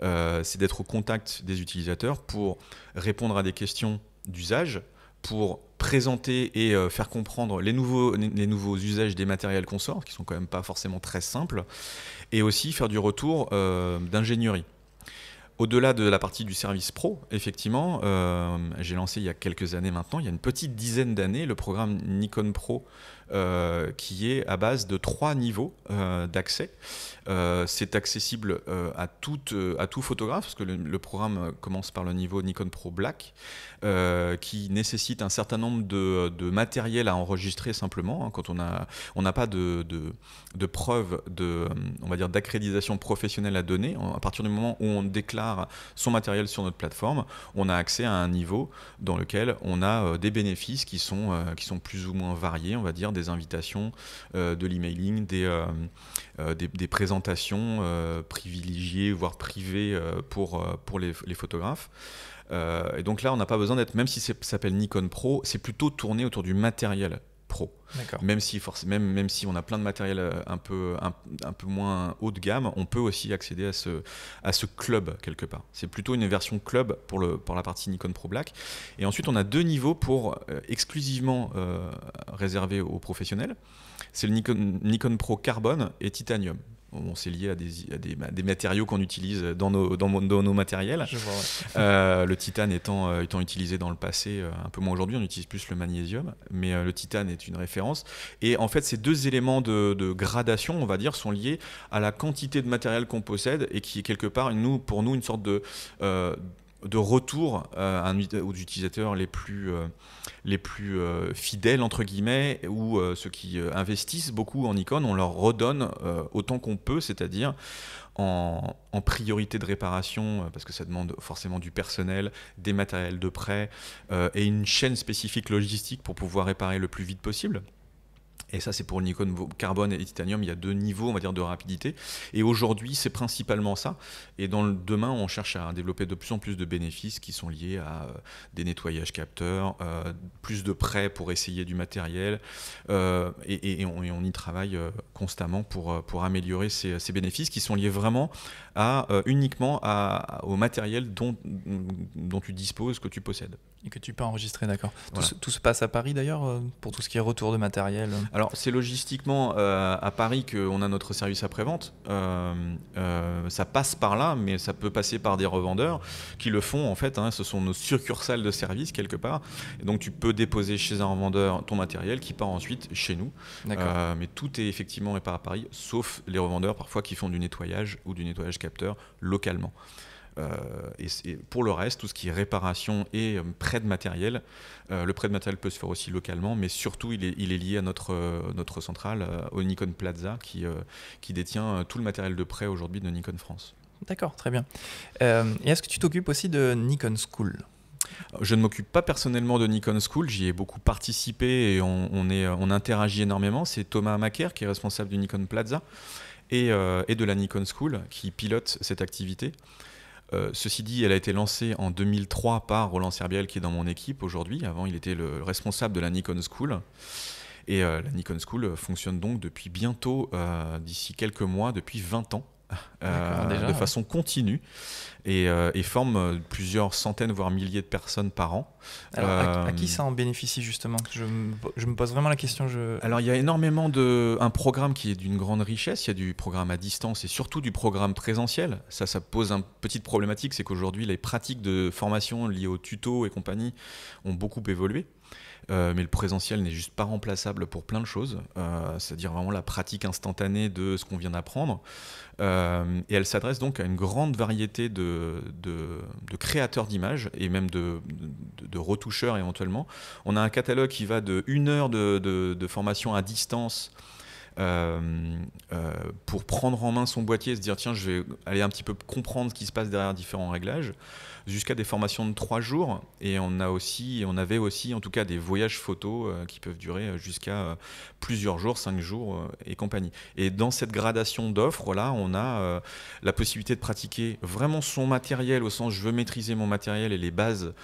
c'est d'être au contact des utilisateurs pour répondre à des questions d'usage, pour présenter et faire comprendre les nouveaux usages des matériels qu'on sort, qui sont quand même pas forcément très simples, et aussi faire du retour d'ingénierie. Au-delà de la partie du service pro, effectivement, j'ai lancé il y a quelques années maintenant, il y a une petite dizaine d'années, le programme Nikon Pro, qui est à base de 3 niveaux d'accès. C'est accessible à tout photographe, parce que le programme commence par le niveau Nikon Pro Black, qui nécessite un certain nombre de matériel à enregistrer simplement, hein, quand on n'a pas de preuve on va dire, d'accréditation professionnelle à donner. À partir du moment où on déclare son matériel sur notre plateforme, on a accès à un niveau dans lequel on a des bénéfices qui sont plus ou moins variés, on va dire, des invitations, de l'emailing, des présentations privilégiées, voire privées pour les photographes. Et donc là, on n'a pas besoin d'être, même si ça s'appelle Nikon Pro, c'est plutôt tourné autour du matériel pro. Même si on a plein de matériel un peu moins haut de gamme, on peut aussi accéder à ce club quelque part. C'est plutôt une version club pour la partie Nikon Pro Black. Et ensuite, on a 2 niveaux exclusivement réservés aux professionnels. C'est le Nikon Pro Carbone et Titanium. Bon, c'est lié à des matériaux qu'on utilise dans nos matériels. Je vois, ouais. Le titane étant utilisé dans le passé, un peu moins aujourd'hui, on utilise plus le magnésium, mais le titane est une référence. Et en fait, ces 2 éléments de gradation, on va dire, sont liés à la quantité de matériel qu'on possède et qui est quelque part, pour nous, une sorte de retour aux utilisateurs les plus fidèles, entre guillemets, ou ceux qui investissent beaucoup en Nikon, on leur redonne autant qu'on peut, c'est-à-dire en priorité de réparation, parce que ça demande forcément du personnel, des matériels de prêt et une chaîne spécifique logistique pour pouvoir réparer le plus vite possible. Et ça, c'est pour le Nikon Carbone et Titanium, il y a 2 niveaux, on va dire, de rapidité. Et aujourd'hui, c'est principalement ça. Et demain, on cherche à développer de plus en plus de bénéfices qui sont liés à des nettoyages capteurs, plus de prêts pour essayer du matériel. Et on y travaille constamment pour améliorer ces bénéfices qui sont liés vraiment uniquement au matériel dont tu disposes, que tu possèdes. Et que tu peux enregistrer, d'accord. Voilà. Tout se passe à Paris d'ailleurs, pour tout ce qui est retour de matériel? Alors c'est logistiquement à Paris qu'on a notre service après-vente. Ça passe par là, mais ça peut passer par des revendeurs qui le font en fait. Ce sont nos succursales de service quelque part. Et donc tu peux déposer chez un revendeur ton matériel qui part ensuite chez nous. Mais tout est effectivement réparé à Paris, sauf les revendeurs parfois qui font du nettoyage ou du nettoyage capteur localement. Et pour le reste, tout ce qui est réparation et prêt de matériel, le prêt de matériel peut se faire aussi localement, mais surtout il est lié à notre centrale, au Nikon Plaza, qui détient tout le matériel de prêt aujourd'hui de Nikon France. D'accord, très bien. Et est-ce que tu t'occupes aussi de Nikon School ? Je ne m'occupe pas personnellement de Nikon School, j'y ai beaucoup participé et on interagit énormément. C'est Thomas Macaire qui est responsable du Nikon Plaza et de la Nikon School qui pilote cette activité. Ceci dit, elle a été lancée en 2003 par Roland Serbiel qui est dans mon équipe aujourd'hui. Avant, il était le responsable de la Nikon School. Et la Nikon School fonctionne donc depuis bientôt, d'ici quelques mois, depuis 20 ans. De façon continue et forme plusieurs centaines voire milliers de personnes par an. Alors à qui ça en bénéficie justement? Je me pose vraiment la question. Alors il y a énormément un programme qui est d'une grande richesse. Il y a du programme à distance et surtout du programme présentiel. Ça pose une petite problématique, c'est qu'aujourd'hui les pratiques de formation liées aux tutos et compagnie ont beaucoup évolué. Mais le présentiel n'est juste pas remplaçable pour plein de choses, c'est-à-dire vraiment la pratique instantanée de ce qu'on vient d'apprendre. Et elle s'adresse donc à une grande variété de créateurs d'images et même de retoucheurs éventuellement. On a un catalogue qui va de 1 heure de formation à distance pour prendre en main son boîtier et se dire tiens, je vais aller un petit peu comprendre ce qui se passe derrière différents réglages, jusqu'à des formations de 3 jours. Et on avait aussi en tout cas des voyages photos qui peuvent durer jusqu'à plusieurs jours, 5 jours et compagnie. Et dans cette gradation d'offres là, on a la possibilité de pratiquer vraiment son matériel, au sens je veux maîtriser mon matériel et les bases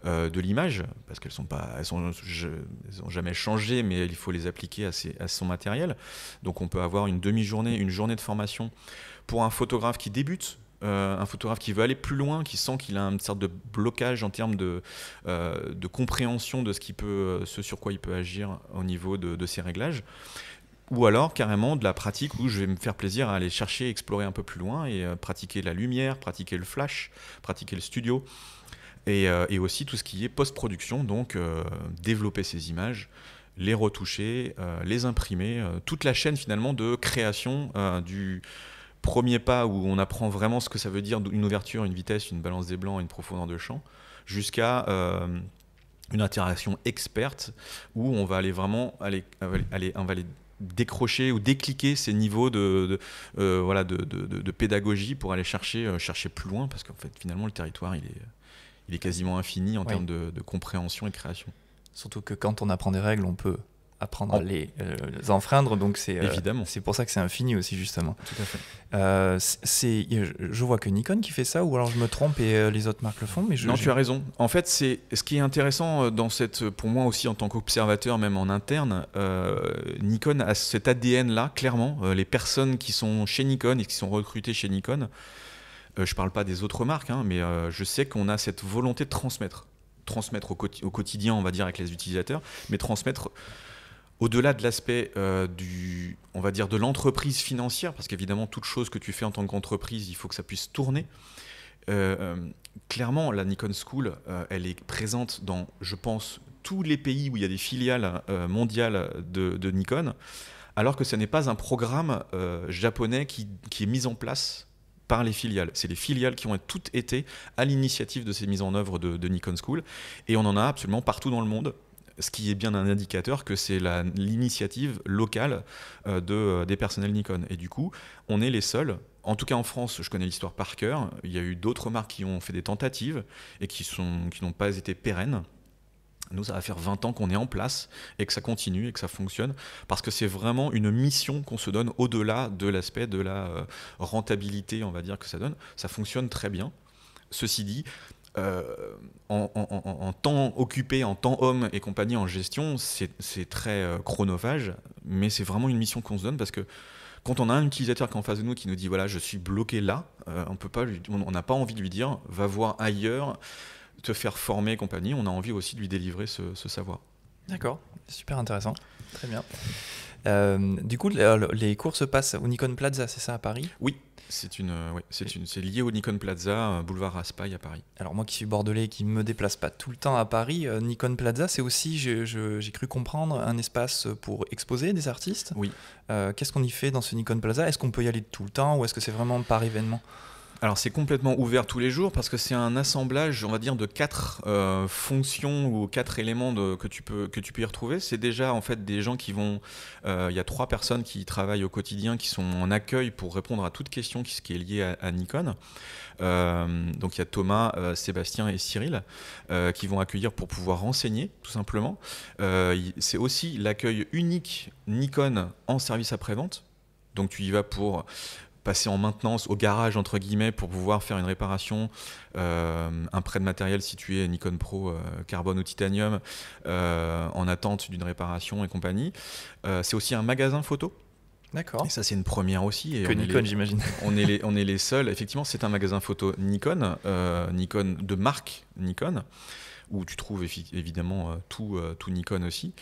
de l'image, parce qu'elles ont jamais changé, mais il faut les appliquer à son matériel. Donc on peut avoir une demi-journée, une journée de formation pour un photographe qui débute, un photographe qui veut aller plus loin, qui sent qu'il a une sorte de blocage en termes de compréhension de ce sur quoi il peut agir au niveau de ses réglages. Ou alors carrément de la pratique où je vais me faire plaisir à aller chercher, explorer un peu plus loin et pratiquer la lumière, pratiquer le flash, pratiquer le studio. Et aussi tout ce qui est post-production, donc développer ces images, les retoucher, les imprimer, toute la chaîne finalement de création du premier pas où on apprend vraiment ce que ça veut dire une ouverture, une vitesse, une balance des blancs, une profondeur de champ, jusqu'à une interaction experte où on va aller vraiment décrocher ou décliquer ces niveaux de pédagogie pour aller chercher plus loin, parce qu'en fait finalement le territoire il est quasiment infini en termes de compréhension et de création. Surtout que quand on apprend des règles, on peut apprendre à les enfreindre, donc évidemment. C'est pour ça que c'est infini aussi justement. Tout à fait. Je vois que Nikon qui fait ça, ou alors je me trompe et les autres marques le font, mais non, tu as raison. En fait, c'est ce qui est intéressant pour moi aussi en tant qu'observateur, même en interne, Nikon a cet ADN-là, clairement. Les personnes qui sont chez Nikon et qui sont recrutées chez Nikon, je ne parle pas des autres marques, mais je sais qu'on a cette volonté de transmettre au quotidien, on va dire, avec les utilisateurs, mais transmettre au-delà de l'aspect on va dire de l'entreprise financière, parce qu'évidemment, toute chose que tu fais en tant qu'entreprise, il faut que ça puisse tourner. Clairement, la Nikon School, elle est présente dans, je pense, tous les pays où il y a des filiales mondiales de Nikon, alors que ce n'est pas un programme japonais qui est mis en place par les filiales. C'est les filiales qui ont toutes été à l'initiative de ces mises en œuvre de Nikon School, et on en a absolument partout dans le monde, ce qui est bien un indicateur que c'est l'initiative locale des personnels Nikon. Et du coup, on est les seuls, en tout cas en France, je connais l'histoire par cœur, il y a eu d'autres marques qui ont fait des tentatives et qui n'ont pas été pérennes. Nous, ça va faire 20 ans qu'on est en place et que ça continue et que ça fonctionne, parce que c'est vraiment une mission qu'on se donne au-delà de l'aspect de la rentabilité, on va dire, que ça donne. Ça fonctionne très bien. Ceci dit, en temps occupé, en temps homme et compagnie, en gestion, c'est très chronophage, mais c'est vraiment une mission qu'on se donne, parce que quand on a un utilisateur qui est en face de nous qui nous dit voilà, je suis bloqué là, on n'a pas envie de lui dire va voir ailleurs, te faire former et compagnie. On a envie aussi de lui délivrer ce savoir. D'accord, super intéressant, très bien. Du coup, les cours se passent au Nikon Plaza, c'est ça, à Paris? Oui, c'est lié au Nikon Plaza, boulevard Raspail à Paris. Alors moi qui suis bordelais et qui ne me déplace pas tout le temps à Paris, Nikon Plaza, c'est aussi, j'ai cru comprendre, un espace pour exposer des artistes. Oui. Qu'est-ce qu'on y fait dans ce Nikon Plaza? Est-ce qu'on peut y aller tout le temps, ou est-ce que c'est vraiment par événement? Alors c'est complètement ouvert tous les jours parce que c'est un assemblage, on va dire, de 4 fonctions ou 4 éléments que tu peux y retrouver. C'est déjà en fait des gens qui vont, il y a 3 personnes qui travaillent au quotidien, qui sont en accueil pour répondre à toute question qui est liée à Nikon. Donc il y a Thomas, Sébastien et Cyril qui vont accueillir pour pouvoir renseigner tout simplement. C'est aussi l'accueil unique Nikon en service après-vente. Donc tu y vas pour passer en maintenance au garage entre guillemets pour pouvoir faire une réparation, un prêt de matériel si tu es Nikon Pro carbone ou titanium en attente d'une réparation et compagnie. C'est aussi un magasin photo. D'accord. Et ça c'est une première aussi. Et que Nikon j'imagine. On est les seuls. Effectivement c'est un magasin photo Nikon, Nikon de marque Nikon, où tu trouves évidemment tout Nikon aussi.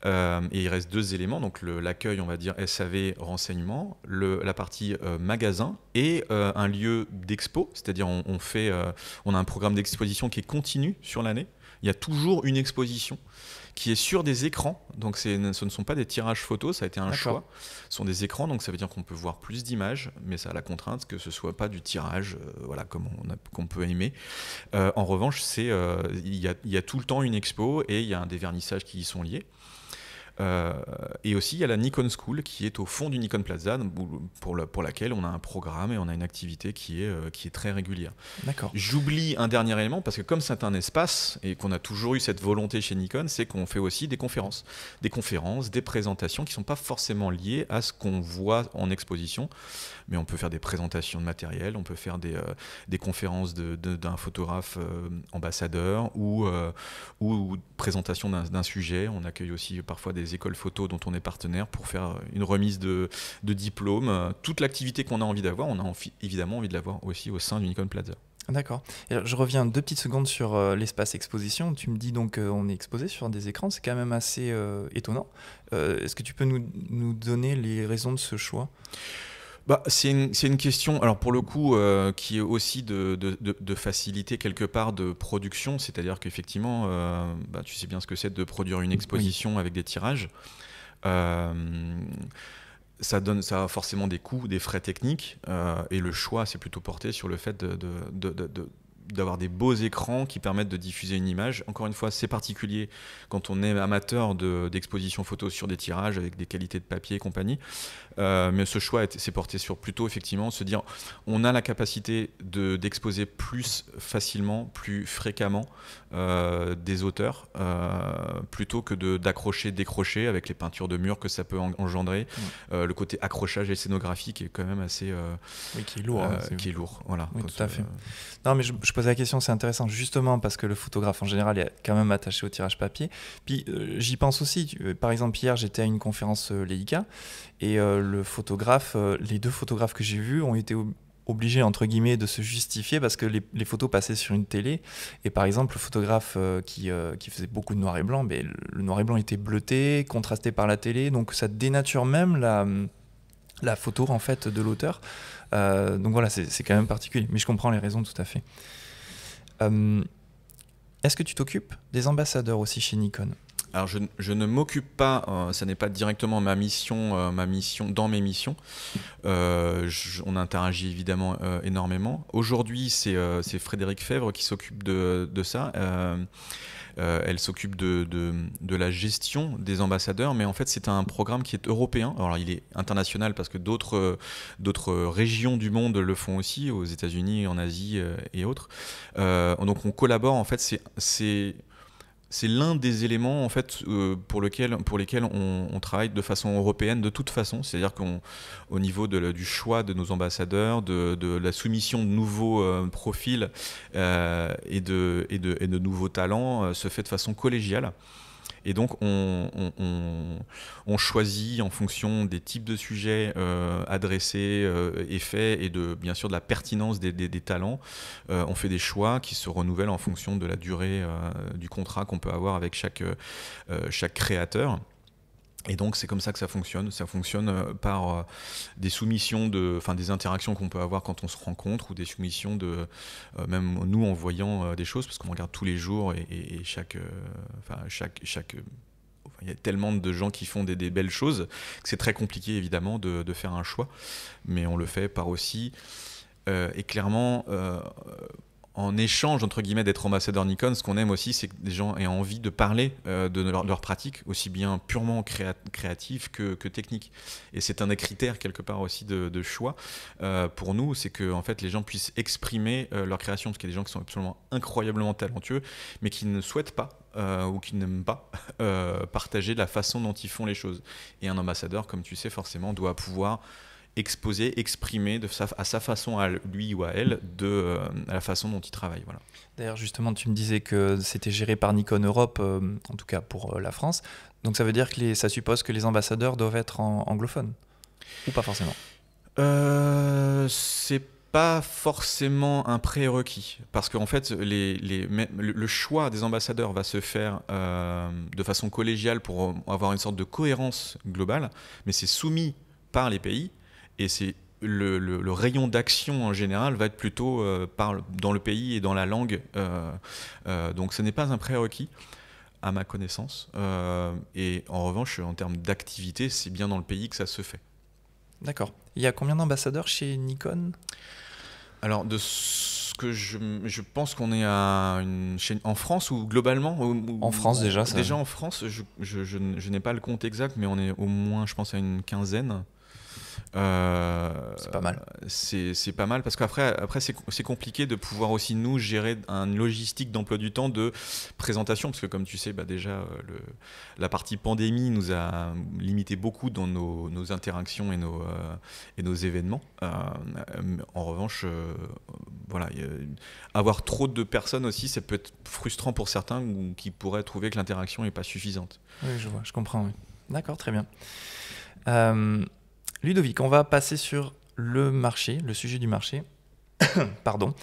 Et il reste 2 éléments, donc l'accueil, on va dire SAV, renseignement, la partie magasin et un lieu d'expo, c'est-à-dire on a un programme d'exposition qui est continu sur l'année. Il y a toujours une exposition qui est sur des écrans, donc ce ne sont pas des tirages photos, ça a été un choix. Ce sont des écrans, donc ça veut dire qu'on peut voir plus d'images, mais ça a la contrainte que ce soit pas du tirage, voilà, comme qu'on peut aimer. En revanche, il y a tout le temps une expo et il y a des vernissages qui y sont liés. Et aussi il y a la Nikon School qui est au fond du Nikon Plaza pour laquelle on a un programme et on a une activité qui est très régulière. D'accord. J'oublie un dernier élément parce que comme c'est un espace et qu'on a toujours eu cette volonté chez Nikon, c'est qu'on fait aussi des conférences, des présentations qui ne sont pas forcément liées à ce qu'on voit en exposition, mais on peut faire des présentations de matériel, on peut faire des conférences d'un photographe ambassadeur ou présentation d'un sujet. On accueille aussi parfois des écoles photo dont on est partenaire pour faire une remise de diplôme. Toute l'activité qu'on a envie d'avoir, on a évidemment envie de l'avoir aussi au sein du Nikon Plaza. D'accord. Alors, je reviens 2 petites secondes sur l'espace exposition. Tu me dis donc qu'on est exposé sur des écrans, c'est quand même assez étonnant. Est-ce que tu peux nous donner les raisons de ce choix ? C'est une question, alors pour le coup, qui est aussi de facilité quelque part de production, c'est-à-dire qu'effectivement, tu sais bien ce que c'est de produire une exposition avec des tirages. Ça a forcément des coûts, des frais techniques, et le choix c'est plutôt porté sur le fait d'avoir des beaux écrans qui permettent de diffuser une image. Encore une fois, c'est particulier quand on est amateur d'exposition photo sur des tirages avec des qualités de papier et compagnie. Mais ce choix s'est porté sur plutôt effectivement se dire on a la capacité d'exposer plus facilement, plus fréquemment des auteurs plutôt que d'accrocher, décrocher avec les peintures de mur que ça peut engendrer. Le côté accrochage et scénographie qui est quand même assez qui est lourd. Qui est lourd, voilà. Oui, tout à fait. Non, mais je posais la question, c'est intéressant justement parce que le photographe en général est quand même attaché au tirage papier. Puis j'y pense aussi. Par exemple, hier j'étais à une conférence Leica et le photographe, les 2 photographes que j'ai vus ont été obligés entre guillemets de se justifier parce que les photos passaient sur une télé et par exemple le photographe qui faisait beaucoup de noir et blanc, le noir et blanc était bleuté, contrasté par la télé, donc ça dénature même la photo en fait de l'auteur. Donc voilà, c'est quand même particulier, mais je comprends les raisons tout à fait. Est-ce que tu t'occupes des ambassadeurs aussi chez Nikon ? Alors je ne m'occupe pas, ça n'est pas directement ma mission dans mes missions. On interagit évidemment énormément. Aujourd'hui, c'est Frédéric Fèvre qui s'occupe de ça. Elle s'occupe de la gestion des ambassadeurs, mais en fait c'est un programme qui est européen. Alors il est international parce que d'autres régions du monde le font aussi, aux États-Unis, en Asie et autres. Donc on collabore, en fait c'est l'un des éléments en fait pour lesquels on travaille de façon européenne de toute façon, c'est-à-dire qu'au niveau du choix de nos ambassadeurs, de la soumission de nouveaux profils et de nouveaux talents se fait de façon collégiale. Et donc on choisit en fonction des types de sujets adressés et faits et bien sûr de la pertinence des talents. On fait des choix qui se renouvellent en fonction de la durée du contrat qu'on peut avoir avec chaque créateur. Et donc c'est comme ça que ça fonctionne. Ça fonctionne par des soumissions, des interactions qu'on peut avoir quand on se rencontre, ou des soumissions même nous en voyant des choses, parce qu'on regarde tous les jours et il y a tellement de gens qui font des belles choses que c'est très compliqué évidemment de faire un choix, mais on le fait par aussi Et clairement, en échange, entre guillemets, d'être ambassadeur Nikon, ce qu'on aime aussi, c'est que des gens aient envie de parler de leur pratique, aussi bien purement créative que technique. Et c'est un des critères, quelque part, aussi de choix pour nous, c'est que en fait, les gens puissent exprimer leur création, parce qu'il y a des gens qui sont absolument incroyablement talentueux, mais qui ne souhaitent pas ou qui n'aiment pas partager la façon dont ils font les choses. Et un ambassadeur, comme tu sais, forcément, doit pouvoir exposer, exprimer à sa façon, à lui ou à elle, à la façon dont il travaille. Voilà. D'ailleurs, justement, tu me disais que c'était géré par Nikon Europe, en tout cas pour la France. Donc ça veut dire que ça suppose que les ambassadeurs doivent être anglophones, ou pas forcément? C'est pas forcément un prérequis, parce qu'en fait, le choix des ambassadeurs va se faire de façon collégiale pour avoir une sorte de cohérence globale, mais c'est soumis par les pays. Et c'est le rayon d'action en général va être plutôt dans le pays et dans la langue. Donc ce n'est pas un prérequis, à ma connaissance. Et en revanche, en termes d'activité, c'est bien dans le pays que ça se fait. D'accord. Il y a combien d'ambassadeurs chez Nikon? Alors, de ce que je pense qu'on est à une chaîne en France ou globalement En France déjà, ça. Déjà en France, je n'ai pas le compte exact, mais on est au moins, je pense, à une quinzaine. C'est pas mal. C'est pas mal parce qu'après c'est compliqué de pouvoir aussi nous gérer une logistique d'emploi du temps de présentation, parce que comme tu sais, déjà la partie pandémie nous a limité beaucoup dans nos interactions et nos événements. En revanche, voilà, avoir trop de personnes aussi, ça peut être frustrant pour certains qui pourraient trouver que l'interaction n'est pas suffisante. Oui, je vois, je comprends. Oui. D'accord, très bien. Ludovic, on va passer sur le marché, le sujet du marché. Pardon.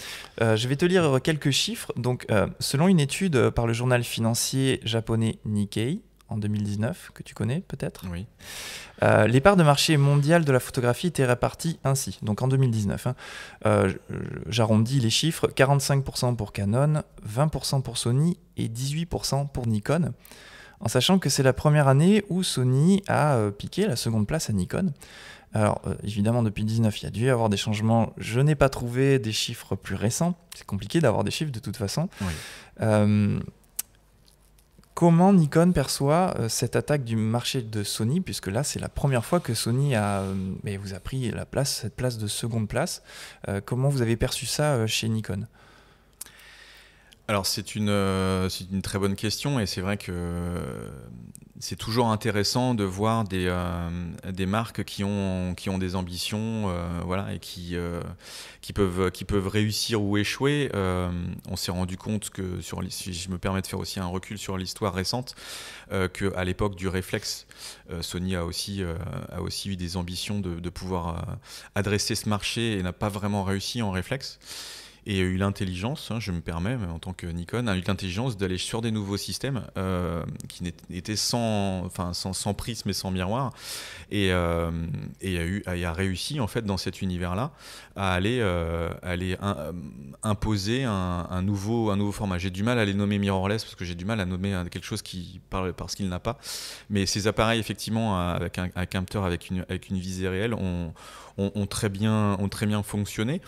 Je vais te lire quelques chiffres. Donc, selon une étude par le journal financier japonais Nikkei en 2019, que tu connais peut-être, oui. Les parts de marché mondiales de la photographie étaient réparties ainsi. Donc en 2019, j'arrondis les chiffres, 45% pour Canon, 20% pour Sony et 18% pour Nikon. En sachant que c'est la première année où Sony a piqué la seconde place à Nikon. Alors, évidemment, depuis 2019, il y a dû y avoir des changements. Je n'ai pas trouvé des chiffres plus récents. C'est compliqué d'avoir des chiffres de toute façon. Oui. Comment Nikon perçoit cette attaque du marché de Sony, puisque là, c'est la première fois que Sony vous a pris cette place de seconde place. Comment vous avez perçu ça chez Nikon ? Alors c'est une très bonne question, et c'est vrai que c'est toujours intéressant de voir des marques qui ont des ambitions, voilà, et qui peuvent réussir ou échouer. On s'est rendu compte que si je me permets de faire aussi un recul sur l'histoire récente, qu'à l'époque du réflexe, Sony a aussi eu des ambitions de pouvoir adresser ce marché et n'a pas vraiment réussi en réflexe. Et a eu l'intelligence, je me permets, en tant que Nikon, a eu l'intelligence d'aller sur des nouveaux systèmes qui étaient sans prisme et sans miroir, et a réussi en fait dans cet univers-là à aller imposer un nouveau format. J'ai du mal à les nommer mirrorless parce que j'ai du mal à nommer quelque chose qui parle parce qu'il n'a pas. Mais ces appareils effectivement avec un capteur avec une visée réelle ont très bien fonctionné.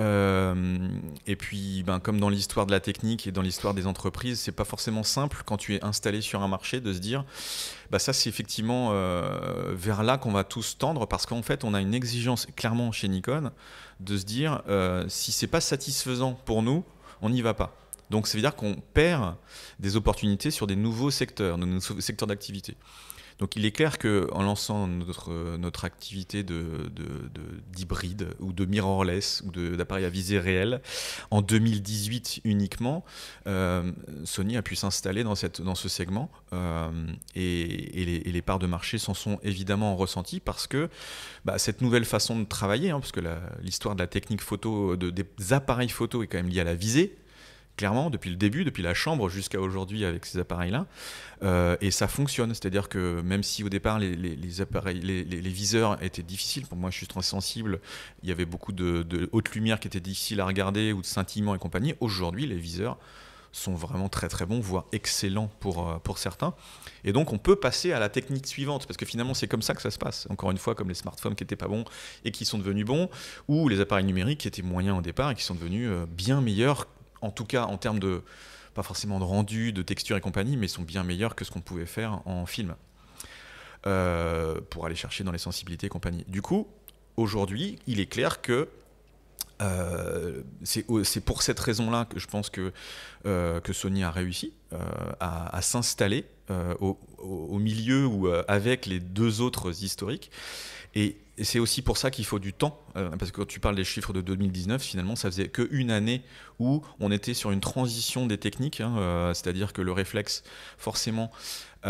Et puis, comme dans l'histoire de la technique et dans l'histoire des entreprises, c'est pas forcément simple quand tu es installé sur un marché de se dire, ça c'est effectivement vers là qu'on va tous tendre, parce qu'en fait, on a une exigence clairement chez Nikon de se dire, si c'est pas satisfaisant pour nous, on n'y va pas. Donc, ça veut dire qu'on perd des opportunités sur des nouveaux secteurs d'activité. Donc il est clair qu'en lançant notre activité d'hybride ou de mirrorless ou d'appareil à visée réelle en 2018 uniquement, Sony a pu s'installer dans ce segment et les parts de marché s'en sont évidemment ressenties parce que cette nouvelle façon de travailler, parce que l'histoire de la technique photo, des appareils photo est quand même liée à la visée. Clairement, depuis le début, depuis la chambre jusqu'à aujourd'hui avec ces appareils-là, et ça fonctionne. C'est-à-dire que même si au départ les viseurs étaient difficiles, pour moi je suis très sensible, il y avait beaucoup de haute lumière qui étaient difficiles à regarder ou de scintillement et compagnie. Aujourd'hui, les viseurs sont vraiment très très bons, voire excellents pour certains. Et donc on peut passer à la technique suivante, parce que finalement c'est comme ça que ça se passe. Encore une fois, comme les smartphones qui n'étaient pas bons et qui sont devenus bons, ou les appareils numériques qui étaient moyens au départ et qui sont devenus bien meilleurs, en tout cas en termes de, pas forcément de rendu, de texture et compagnie, mais sont bien meilleurs que ce qu'on pouvait faire en film, pour aller chercher dans les sensibilités et compagnie. Du coup, aujourd'hui, il est clair que c'est pour cette raison-là que je pense que Sony a réussi à s'installer au milieu ou avec les deux autres historiques. Et c'est aussi pour ça qu'il faut du temps, parce que quand tu parles des chiffres de 2019, finalement, ça faisait qu'une année où on était sur une transition des techniques, c'est-à-dire que le réflexe, forcément, est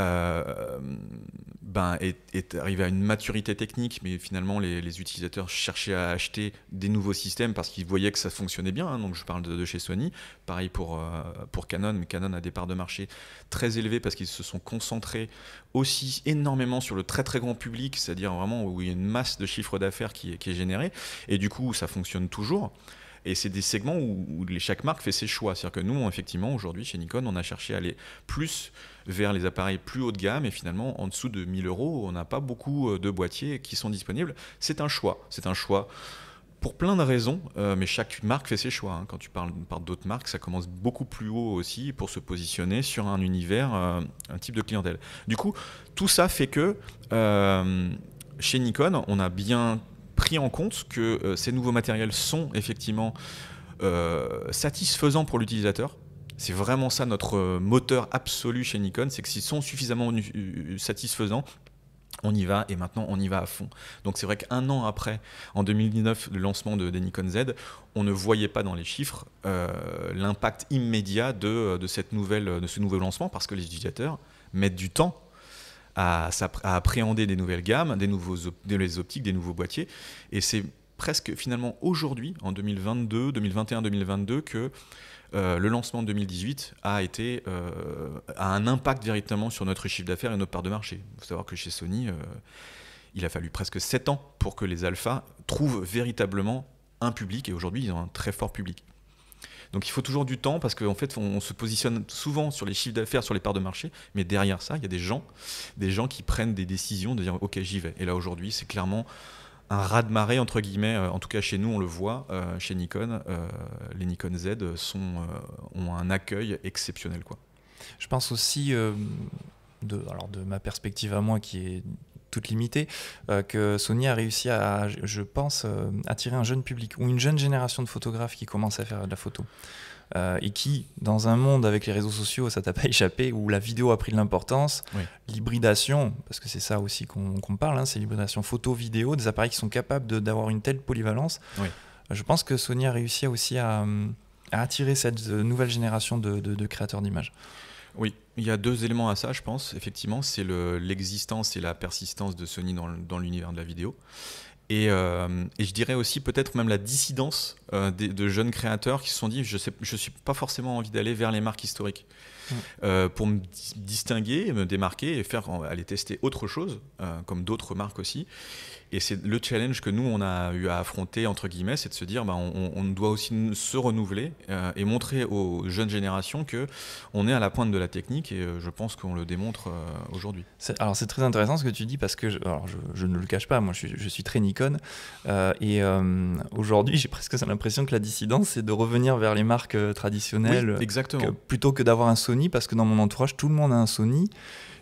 arrivé à une maturité technique, mais finalement les utilisateurs cherchaient à acheter des nouveaux systèmes parce qu'ils voyaient que ça fonctionnait bien, donc je parle de chez Sony, pareil pour Canon, mais Canon a des parts de marché très élevées parce qu'ils se sont concentrés aussi énormément sur le très très grand public, c'est-à-dire vraiment où il y a une masse de chiffre d'affaires qui est générée, et du coup ça fonctionne toujours. Et c'est des segments où chaque marque fait ses choix. C'est-à-dire que nous, effectivement, aujourd'hui, chez Nikon, on a cherché à aller plus vers les appareils plus haut de gamme. Et finalement, en dessous de 1000 euros, on n'a pas beaucoup de boîtiers qui sont disponibles. C'est un choix. C'est un choix pour plein de raisons, mais chaque marque fait ses choix. Quand tu parles d'autres marques, ça commence beaucoup plus haut aussi pour se positionner sur un univers, un type de clientèle. Du coup, tout ça fait que chez Nikon, on a bien pris en compte que ces nouveaux matériels sont effectivement satisfaisants pour l'utilisateur. C'est vraiment ça notre moteur absolu chez Nikon, c'est que s'ils sont suffisamment satisfaisants, on y va, et maintenant on y va à fond. Donc c'est vrai qu'un an après, en 2019, le lancement des Nikon Z, on ne voyait pas dans les chiffres l'impact immédiat de ce nouveau lancement, parce que les utilisateurs mettent du temps à appréhender des nouvelles gammes, des optiques, des nouveaux boîtiers. Et c'est presque finalement aujourd'hui, en 2021-2022, que le lancement de 2018 a un impact véritablement sur notre chiffre d'affaires et notre part de marché. Il faut savoir que chez Sony, il a fallu presque 7 ans pour que les alphas trouvent véritablement un public, et aujourd'hui ils ont un très fort public. Donc il faut toujours du temps, parce qu'en fait on se positionne souvent sur les chiffres d'affaires, sur les parts de marché, mais derrière ça il y a des gens qui prennent des décisions de dire ok, j'y vais. Et là aujourd'hui c'est clairement un raz-de-marée entre guillemets, en tout cas chez nous on le voit, chez Nikon, les Nikon Z ont un accueil exceptionnel, quoi. Je pense aussi, de ma perspective à moi qui est toute limitée, que Sony a réussi à, je pense, attirer un jeune public ou une jeune génération de photographes qui commencent à faire de la photo. Et qui, dans un monde avec les réseaux sociaux, ça t'a pas échappé, où la vidéo a pris de l'importance, oui. L'hybridation, parce que c'est ça aussi qu'on parle, c'est l'hybridation photo-vidéo, des appareils qui sont capables d'avoir une telle polyvalence. Oui. Je pense que Sony a réussi aussi à attirer cette nouvelle génération de créateurs d'images. Oui, il y a 2 éléments à ça, je pense. Effectivement, c'est l'existence et la persistance de Sony dans l'univers de la vidéo. Et je dirais aussi peut-être même la dissidence de jeunes créateurs qui se sont dit je suis pas forcément envie d'aller vers les marques historiques pour me distinguer, me démarquer et aller tester autre chose, comme d'autres marques aussi. Et c'est le challenge que nous on a eu à affronter entre guillemets, c'est de se dire on doit aussi se renouveler et montrer aux jeunes générations que on est à la pointe de la technique, et je pense qu'on le démontre aujourd'hui. Alors c'est très intéressant ce que tu dis, parce que je ne le cache pas, moi je suis très Nikon, et aujourd'hui j'ai presque l'impression que la dissidence c'est de revenir vers les marques traditionnelles, oui, exactement. Plutôt que d'avoir un Sony, parce que dans mon entourage tout le monde a un Sony.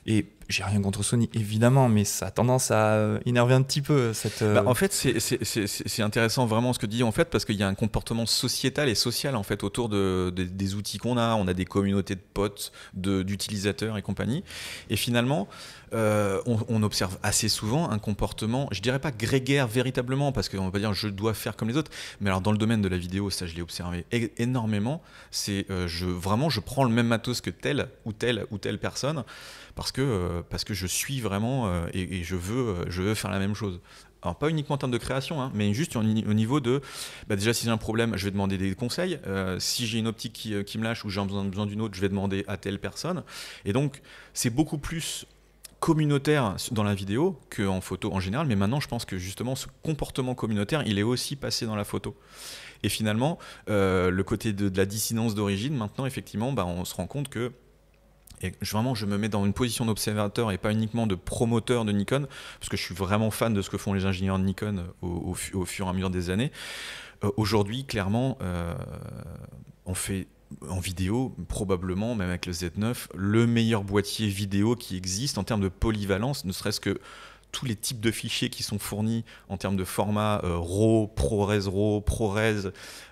Et j'ai rien contre Sony, évidemment, mais ça a tendance à énerver un petit peu cette... En fait, c'est intéressant vraiment ce que tu dis, en fait, parce qu'il y a un comportement sociétal et social en fait autour des outils qu'on a. On a des communautés de potes, d'utilisateurs et compagnie. Et finalement, on observe assez souvent un comportement, je dirais pas grégaire véritablement, parce qu'on va pas dire je dois faire comme les autres, mais alors dans le domaine de la vidéo, ça je l'ai observé énormément. C'est je prends le même matos que telle ou telle personne, parce que je suis vraiment et je veux faire la même chose. Alors pas uniquement en termes de création, mais juste au niveau de déjà si j'ai un problème, je vais demander des conseils. Si j'ai une optique qui me lâche ou j'ai besoin d'une autre, je vais demander à telle personne. Et donc c'est beaucoup plus communautaire dans la vidéo qu'en photo en général, mais maintenant je pense que justement ce comportement communautaire, il est aussi passé dans la photo. Et finalement, le côté de la dissidence d'origine, maintenant effectivement, on se rend compte que vraiment je me mets dans une position d'observateur et pas uniquement de promoteur de Nikon, parce que je suis vraiment fan de ce que font les ingénieurs de Nikon au fur et à mesure des années. Aujourd'hui, clairement, on fait en vidéo, probablement, même avec le Z9, le meilleur boîtier vidéo qui existe en termes de polyvalence, ne serait-ce que tous les types de fichiers qui sont fournis en termes de format RAW, ProRes,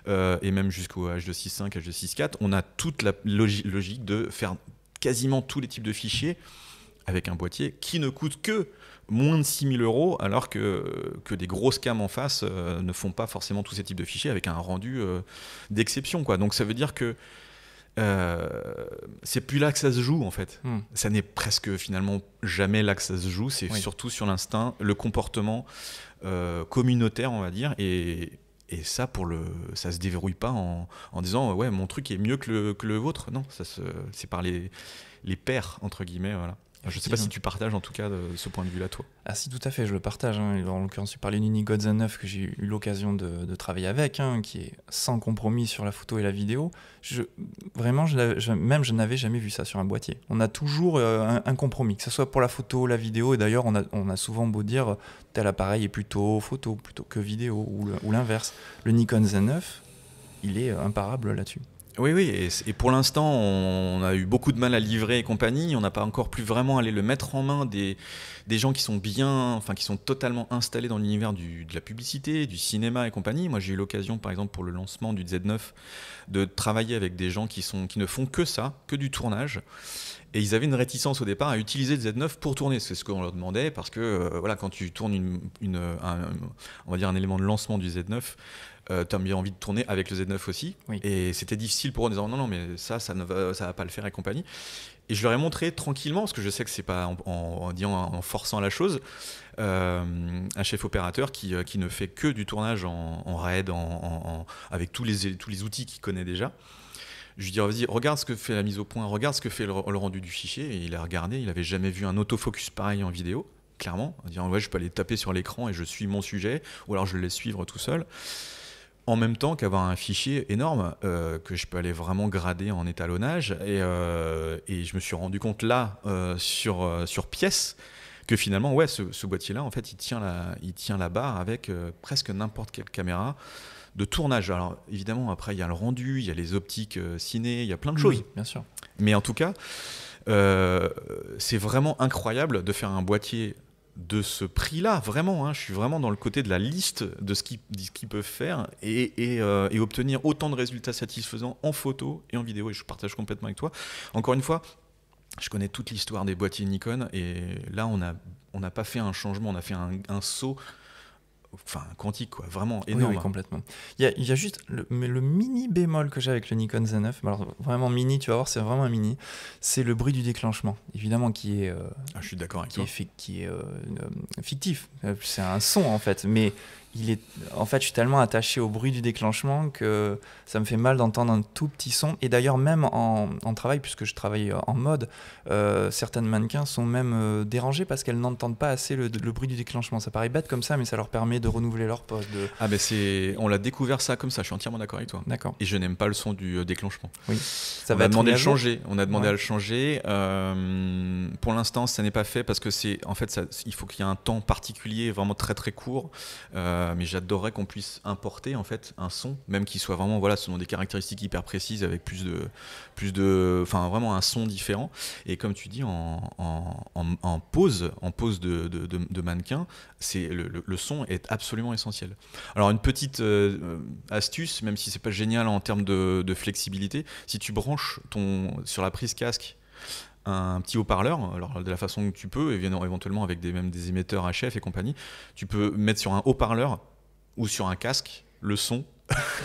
et même jusqu'au H265, H264. On a toute la logique de faire quasiment tous les types de fichiers avec un boîtier qui ne coûte que moins de 6 000 €, alors que des grosses cams en face ne font pas forcément tous ces types de fichiers avec un rendu d'exception, quoi. Donc ça veut dire que c'est plus là que ça se joue en fait. Ça n'est presque finalement jamais là que ça se joue, c'est surtout sur l'instinct, le comportement communautaire, on va dire, et ça, ça se déverrouille pas en disant ouais, mon truc est mieux que le vôtre. Non, c'est par les pairs entre guillemets, voilà. Je ne sais pas si tu partages en tout cas ce point de vue-là, toi. Ah si, tout à fait, je le partage. En l'occurrence, tu parlais du Nikon Z9 que j'ai eu l'occasion de travailler avec, qui est sans compromis sur la photo et la vidéo. Vraiment, je n'avais jamais vu ça sur un boîtier. On a toujours un compromis, que ce soit pour la photo, la vidéo. Et d'ailleurs, on a souvent beau dire tel appareil est plutôt photo plutôt que vidéo, ou l'inverse. Le Nikon Z9, il est imparable là-dessus. Oui, et pour l'instant, on a eu beaucoup de mal à livrer et compagnie. On n'a pas encore pu vraiment aller le mettre en main des gens qui sont qui sont totalement installés dans l'univers de la publicité, du cinéma et compagnie. Moi, j'ai eu l'occasion, par exemple, pour le lancement du Z9, de travailler avec des gens qui ne font que ça, que du tournage. Et ils avaient une réticence au départ à utiliser le Z9 pour tourner. C'est ce qu'on leur demandait, parce que quand tu tournes on va dire un élément de lancement du Z9, tu as bien envie de tourner avec le Z9 aussi. Oui. Et c'était difficile pour eux en disant non, mais ça va pas le faire et compagnie. Et je leur ai montré tranquillement, parce que je sais que c'est pas en forçant la chose, un chef opérateur qui ne fait que du tournage en RAID, avec tous les outils qu'il connaît déjà. Je lui dis vas-y, regarde ce que fait la mise au point, regarde ce que fait le rendu du fichier. Et il a regardé, il n'avait jamais vu un autofocus pareil en vidéo, clairement, en disant ouais, je peux aller taper sur l'écran et je suis mon sujet, ou alors je le laisse suivre tout seul. En même temps qu'avoir un fichier énorme que je peux aller vraiment grader en étalonnage. Et je me suis rendu compte là, sur pièce, que finalement, ouais, ce boîtier-là, en fait, il tient la barre avec presque n'importe quelle caméra de tournage. Alors évidemment, après, il y a le rendu, il y a les optiques ciné, il y a plein de choses. Oui, bien sûr. Mais en tout cas, c'est vraiment incroyable de faire un boîtier de ce prix-là, vraiment, je suis vraiment dans le côté de la liste de ce qu'ils peuvent faire et obtenir autant de résultats satisfaisants en photo et en vidéo, et je partage complètement avec toi. Encore une fois, je connais toute l'histoire des boîtiers Nikon, et là on n'a pas fait un changement, on a fait un saut quantique, quoi, vraiment énorme. Oui, complètement. Il y a juste le mini bémol que j'ai avec le Nikon Z9, alors vraiment mini, tu vas voir, c'est vraiment un mini, c'est le bruit du déclenchement, évidemment, qui est je suis d'accord avec toi. Qui est fictif, c'est un son en fait, mais en fait, je suis tellement attaché au bruit du déclenchement que ça me fait mal d'entendre un tout petit son. Et d'ailleurs, même en travail, puisque je travaille en mode, certaines mannequins sont même dérangées parce qu'elles n'entendent pas assez le bruit du déclenchement. Ça paraît bête comme ça, mais ça leur permet de renouveler leur pose. On l'a découvert ça comme ça, je suis entièrement d'accord avec toi. D'accord. Et je n'aime pas le son du déclenchement. Oui. On a demandé à le changer. Pour l'instant, ça n'est pas fait parce que il faut qu'il y ait un temps particulier, vraiment très très court. Mais j'adorerais qu'on puisse importer en fait un son, même qui soit vraiment selon des caractéristiques hyper précises, avec vraiment un son différent. Et comme tu dis, en pose de mannequin, le son est absolument essentiel. Alors une petite astuce, même si c'est pas génial en termes de flexibilité, si tu branches sur la prise casque un petit haut-parleur, alors de la façon que tu peux, éventuellement avec même des émetteurs HF et compagnie, tu peux mettre sur un haut-parleur ou sur un casque le son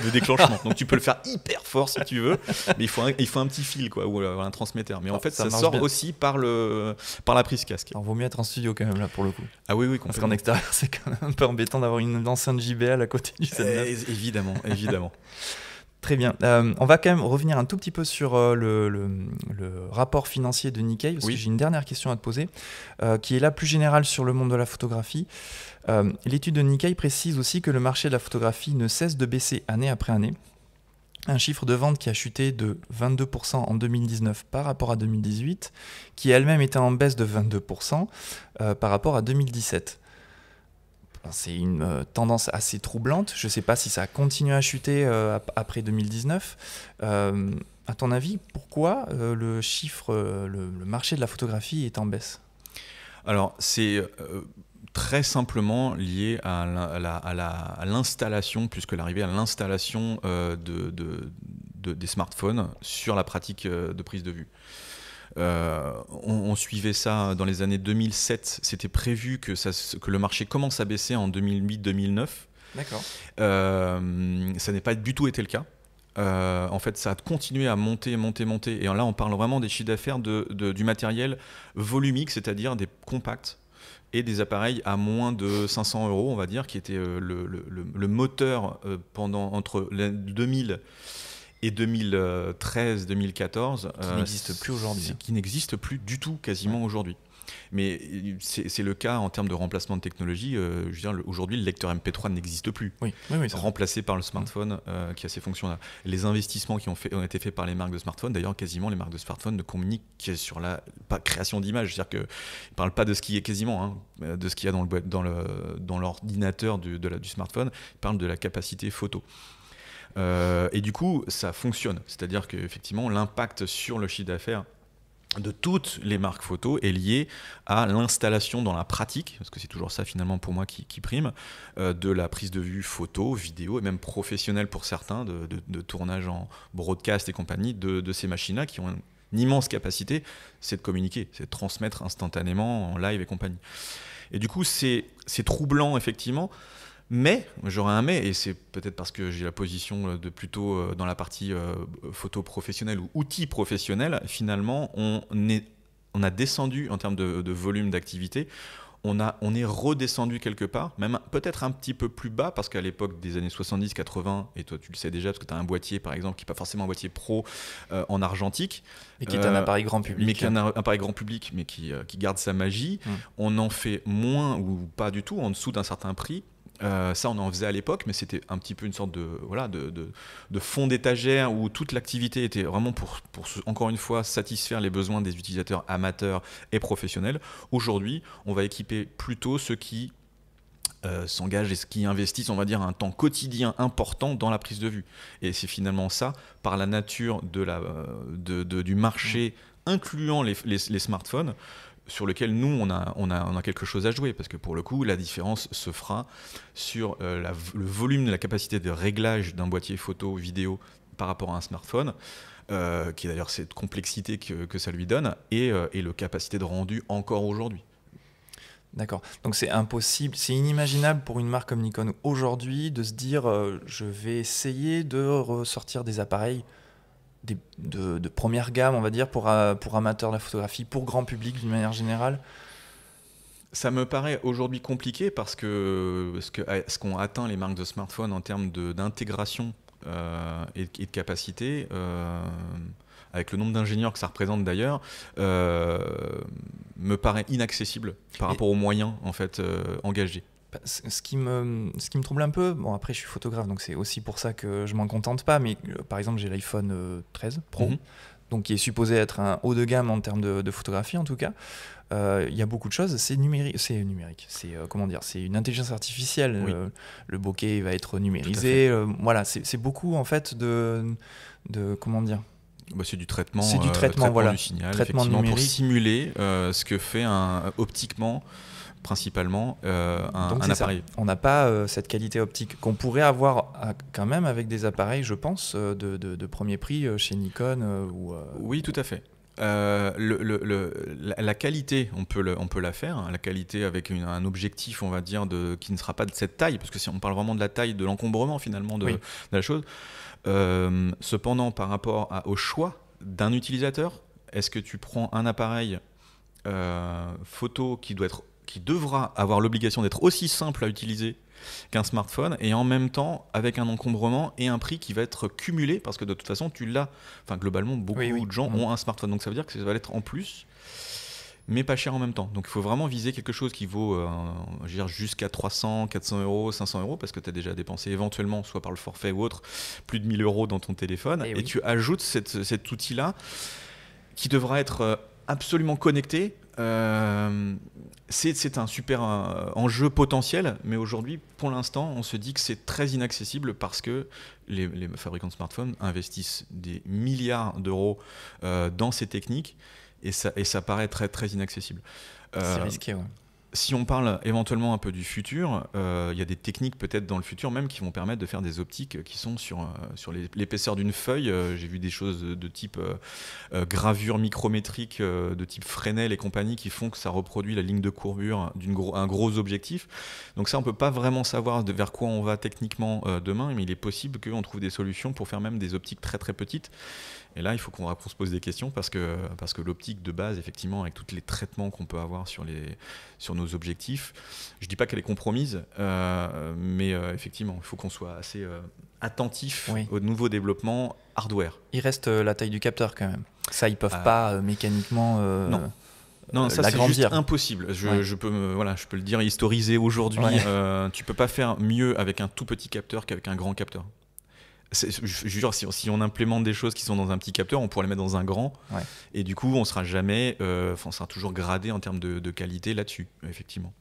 de déclenchement. Donc tu peux le faire hyper fort si tu veux, mais il faut un petit fil, quoi, ou un transmetteur. Mais en fait, ça sort bien aussi par la prise casque. Alors vaut mieux être en studio quand même là pour le coup. Ah oui, parce qu'en extérieur, c'est quand même un peu embêtant d'avoir une enceinte JBL à côté du Z9. Évidemment. Très bien. On va quand même revenir un tout petit peu sur le rapport financier de Nikkei, parce que j'ai une dernière question à te poser, qui est là plus générale sur le monde de la photographie. L'étude de Nikkei précise aussi que le marché de la photographie ne cesse de baisser année après année. Un chiffre de vente qui a chuté de 22% en 2019 par rapport à 2018, qui elle-même était en baisse de 22% par rapport à 2017. C'est une tendance assez troublante. Je ne sais pas si ça continue à chuter après 2019. À ton avis, pourquoi le marché de la photographie est en baisse ? Alors, c'est très simplement lié à l'installation, plus que l'arrivée à l'installation des smartphones sur la pratique de prise de vue. On suivait ça dans les années 2007. C'était prévu que le marché commence à baisser en 2008-2009. D'accord. Ça n'a pas du tout été le cas. En fait, ça a continué à monter. Et là, on parle vraiment des chiffres d'affaires du matériel volumique, c'est-à-dire des compacts et des appareils à moins de 500 €, on va dire, qui était le moteur entre 2000 et 2013-2014. Qui n'existe plus aujourd'hui. Qui n'existe plus du tout, quasiment aujourd'hui. Mais c'est le cas en termes de remplacement de technologie. Je veux dire, aujourd'hui, le lecteur MP3 n'existe plus. Oui, remplacé par le smartphone qui a ces fonctions-là. Les investissements qui ont été faits par les marques de smartphones, d'ailleurs, quasiment les marques de smartphones ne communiquent que sur la création d'images. C'est-à-dire qu'ils ne parlent pas de ce qui est quasiment, de ce qu'il y a dans l'ordinateur du smartphone. Ils parlent de la capacité photo. Et du coup, ça fonctionne. C'est-à-dire qu'effectivement, l'impact sur le chiffre d'affaires de toutes les marques photo est lié à l'installation dans la pratique, parce que c'est toujours ça finalement pour moi qui prime, de la prise de vue photo, vidéo et même professionnelle pour certains, de tournage en broadcast et compagnie, de ces machines-là qui ont une immense capacité, c'est de communiquer, c'est de transmettre instantanément en live et compagnie. Et du coup, c'est troublant effectivement. Mais, j'aurais un mais, et c'est peut-être parce que j'ai la position de plutôt dans la partie photo professionnelle ou outils professionnels, finalement, on a descendu en termes de volume d'activité, on est redescendu quelque part, même peut-être un petit peu plus bas, parce qu'à l'époque des années 70-80, et toi tu le sais déjà, parce que tu as un boîtier par exemple, qui n'est pas forcément un boîtier pro en argentique, mais qui est un appareil grand public. Mais qui est un appareil grand public, mais qui garde sa magie, on en fait moins ou pas du tout, en dessous d'un certain prix. Ça, on en faisait à l'époque, mais c'était un petit peu une sorte de fond d'étagère où toute l'activité était vraiment pour encore une fois, satisfaire les besoins des utilisateurs amateurs et professionnels. Aujourd'hui, on va équiper plutôt ceux qui s'engagent et ceux qui investissent, on va dire, un temps quotidien important dans la prise de vue. Et c'est finalement ça, par la nature du marché, incluant les smartphones, sur lequel nous, on a quelque chose à jouer, parce que pour le coup, la différence se fera sur le volume, la capacité de réglage d'un boîtier photo, vidéo par rapport à un smartphone, qui est d'ailleurs cette complexité que ça lui donne, et la capacité de rendu encore aujourd'hui. D'accord. Donc c'est impossible, c'est inimaginable pour une marque comme Nikon aujourd'hui de se dire je vais essayer de ressortir des appareils de première gamme, on va dire, pour amateurs de la photographie, pour grand public d'une manière générale. Ça me paraît aujourd'hui compliqué parce que ce qu'ont atteint les marques de smartphones en termes d'intégration et de capacité, avec le nombre d'ingénieurs que ça représente d'ailleurs, me paraît inaccessible par rapport aux moyens en fait, engagés. Ce qui me trouble un peu, bon après je suis photographe donc c'est aussi pour ça que je m'en contente pas, mais par exemple j'ai l'iPhone 13 Pro, donc qui est supposé être un haut de gamme en termes de photographie en tout cas. Il y a beaucoup de choses, c'est numérique, c'est une intelligence artificielle, oui. Le bokeh va être numérisé, voilà, c'est beaucoup en fait de comment dire. C'est du traitement, voilà. Du signal, Traitement numérique. Pour simuler ce que fait optiquement principalement un appareil. On n'a pas cette qualité optique qu'on pourrait avoir quand même avec des appareils, je pense, de premier prix chez Nikon. Oui, tout à fait. La qualité, on peut la faire. La qualité avec un objectif, on va dire, qui ne sera pas de cette taille, parce que si on parle vraiment de la taille, de l'encombrement finalement de la chose. Cependant, par rapport au choix d'un utilisateur, est-ce que tu prends un appareil photo qui qui devra avoir l'obligation d'être aussi simple à utiliser qu'un smartphone, et en même temps avec un encombrement et un prix qui va être cumulé, parce que de toute façon tu l'as, enfin globalement beaucoup de gens ont un smartphone, donc ça veut dire que ça va l'être en plus, mais pas cher en même temps. Donc il faut vraiment viser quelque chose qui vaut je veux dire, jusqu'à 300, 400 euros, 500 euros, parce que tu as déjà dépensé éventuellement, soit par le forfait ou autre, plus de 1000 euros dans ton téléphone, et tu ajoutes cet outil-là qui devra être absolument connecté. C'est un super enjeu potentiel, mais aujourd'hui, pour l'instant, on se dit que c'est très inaccessible parce que les fabricants de smartphones investissent des milliards d'euros dans ces techniques, et ça paraît très, très inaccessible. C'est risqué, ouais. Si on parle éventuellement un peu du futur, il y a des techniques peut-être dans le futur même qui vont permettre de faire des optiques qui sont sur l'épaisseur d'une feuille. J'ai vu des choses de type gravure micrométrique, de type Fresnel et compagnie, qui font que ça reproduit la ligne de courbure d'un gros objectif. Donc ça, on ne peut pas vraiment savoir vers quoi on va techniquement demain, mais il est possible qu'on trouve des solutions pour faire même des optiques très très petites. Et là, il faut qu'on se pose des questions parce que l'optique de base, effectivement, avec tous les traitements qu'on peut avoir sur nos objectifs, je ne dis pas qu'elle est compromise, mais effectivement, il faut qu'on soit assez attentif au nouveau développement hardware. Il reste la taille du capteur quand même. Ça, ils ne peuvent pas mécaniquement non, ça c'est juste impossible. Je peux le dire, historiser aujourd'hui. Tu ne peux pas faire mieux avec un tout petit capteur qu'avec un grand capteur. Je jure, si on implémente des choses qui sont dans un petit capteur, on pourrait les mettre dans un grand, et du coup on sera jamais, on sera toujours gradé en termes de qualité là-dessus, effectivement.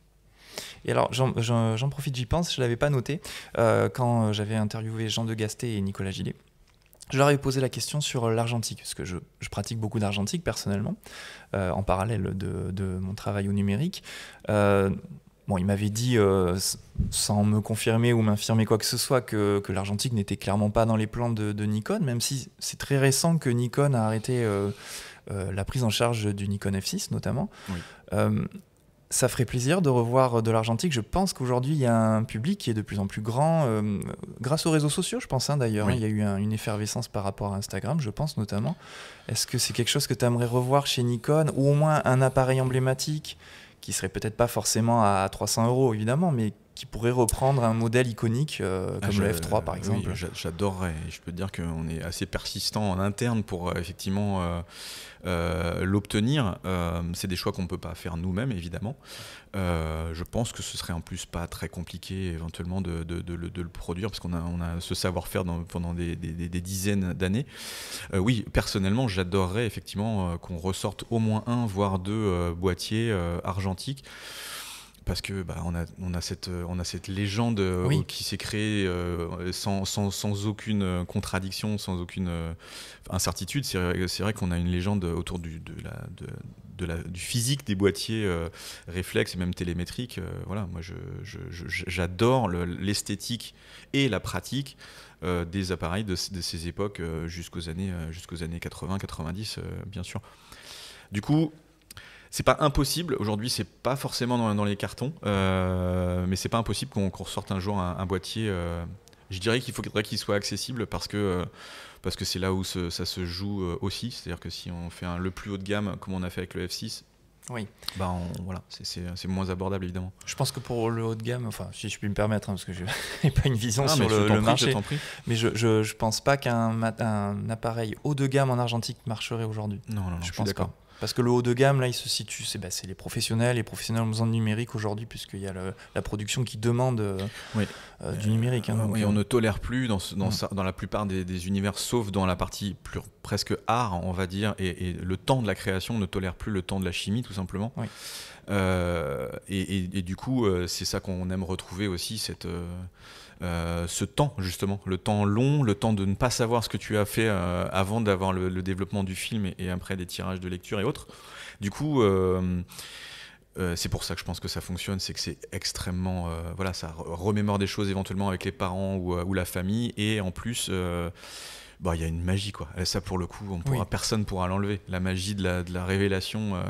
Et alors j'en profite, j'y pense, je l'avais pas noté quand j'avais interviewé Jean Degasté et Nicolas Gillet. Je leur avais posé la question sur l'argentique, parce que je pratique beaucoup d'argentique personnellement, en parallèle de mon travail au numérique. Bon, il m'avait dit, sans me confirmer ou m'infirmer quoi que ce soit, que l'argentique n'était clairement pas dans les plans de Nikon, même si c'est très récent que Nikon a arrêté la prise en charge du Nikon F6 notamment. Ça ferait plaisir de revoir de l'argentique. Je pense qu'aujourd'hui, il y a un public qui est de plus en plus grand, grâce aux réseaux sociaux, je pense, d'ailleurs. Il y a eu une effervescence par rapport à Instagram, je pense notamment. Est-ce que c'est quelque chose que tu aimerais revoir chez Nikon, ou au moins un appareil emblématique qui serait peut-être pas forcément à 300 euros évidemment, mais qui pourrait reprendre un modèle iconique comme le F3 par exemple. Oui, j'adorerais. Je peux te dire qu'on est assez persistant en interne pour effectivement l'obtenir. C'est des choix qu'on ne peut pas faire nous-mêmes évidemment. Je pense que ce serait en plus pas très compliqué éventuellement de le produire, parce qu'on a ce savoir-faire pendant des dizaines d'années. Oui, personnellement, j'adorerais effectivement qu'on ressorte au moins un, voire deux boîtiers argentiques. Parce que on a cette légende qui s'est créée sans aucune contradiction, sans aucune incertitude. C'est vrai qu'on a une légende autour du physique des boîtiers réflexes et même télémétriques. Voilà, moi j'adore l'esthétique et la pratique des appareils de ces époques jusqu'aux années 80-90, bien sûr. Du coup, c'est pas impossible, aujourd'hui c'est pas forcément dans les cartons, mais c'est pas impossible qu'on ressorte un jour un boîtier. Je dirais qu'il faudrait qu'il soit accessible parce que c'est là où ça se joue aussi. C'est-à-dire que si on fait le plus haut de gamme comme on a fait avec le F6, voilà, c'est moins abordable évidemment. Je pense que pour le haut de gamme, enfin si je puis me permettre, parce que je n'ai pas une vision sur le marché, mais je pense pas qu'un appareil haut de gamme en argentique marcherait aujourd'hui. Non, je suis d'accord. Parce que le haut de gamme, là, il se situe, c'est les professionnels ont besoin de numérique aujourd'hui, puisqu'il y a la production qui demande du numérique. Et on ne tolère plus dans la plupart des univers, sauf dans la partie presque art, on va dire, et le temps de la création ne tolère plus le temps de la chimie, tout simplement. Oui. Et du coup, c'est ça qu'on aime retrouver aussi, ce temps, justement, le temps long, le temps de ne pas savoir ce que tu as fait avant d'avoir le développement du film et après des tirages de lecture et autres. Du coup, c'est pour ça que je pense que ça fonctionne, c'est que c'est extrêmement... ça remémore des choses éventuellement avec les parents ou la famille, et en plus... il y a une magie, quoi. Et ça, pour le coup, personne ne pourra l'enlever. La magie de la révélation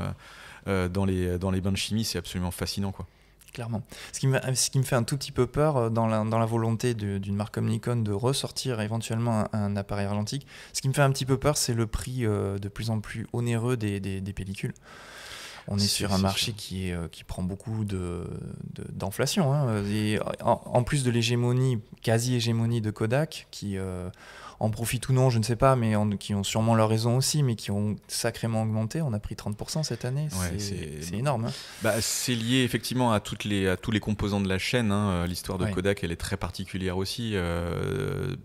dans les bains de chimie, c'est absolument fascinant, quoi. Clairement. Ce qui me fait un tout petit peu peur dans la volonté d'une marque comme Nikon de ressortir éventuellement un appareil argentique, ce qui me fait un petit peu peur, c'est le prix de plus en plus onéreux des pellicules. On est sur un marché qui prend beaucoup d'inflation. Hein. Et en plus de l'hégémonie, quasi-hégémonie de Kodak, qui en profitent ou non, je ne sais pas, mais qui ont sûrement leur raison aussi, mais qui ont sacrément augmenté. On a pris 30% cette année. Ouais, c'est énorme. Hein. C'est lié effectivement à tous les composants de la chaîne. Hein. L'histoire de Kodak, elle est très particulière aussi.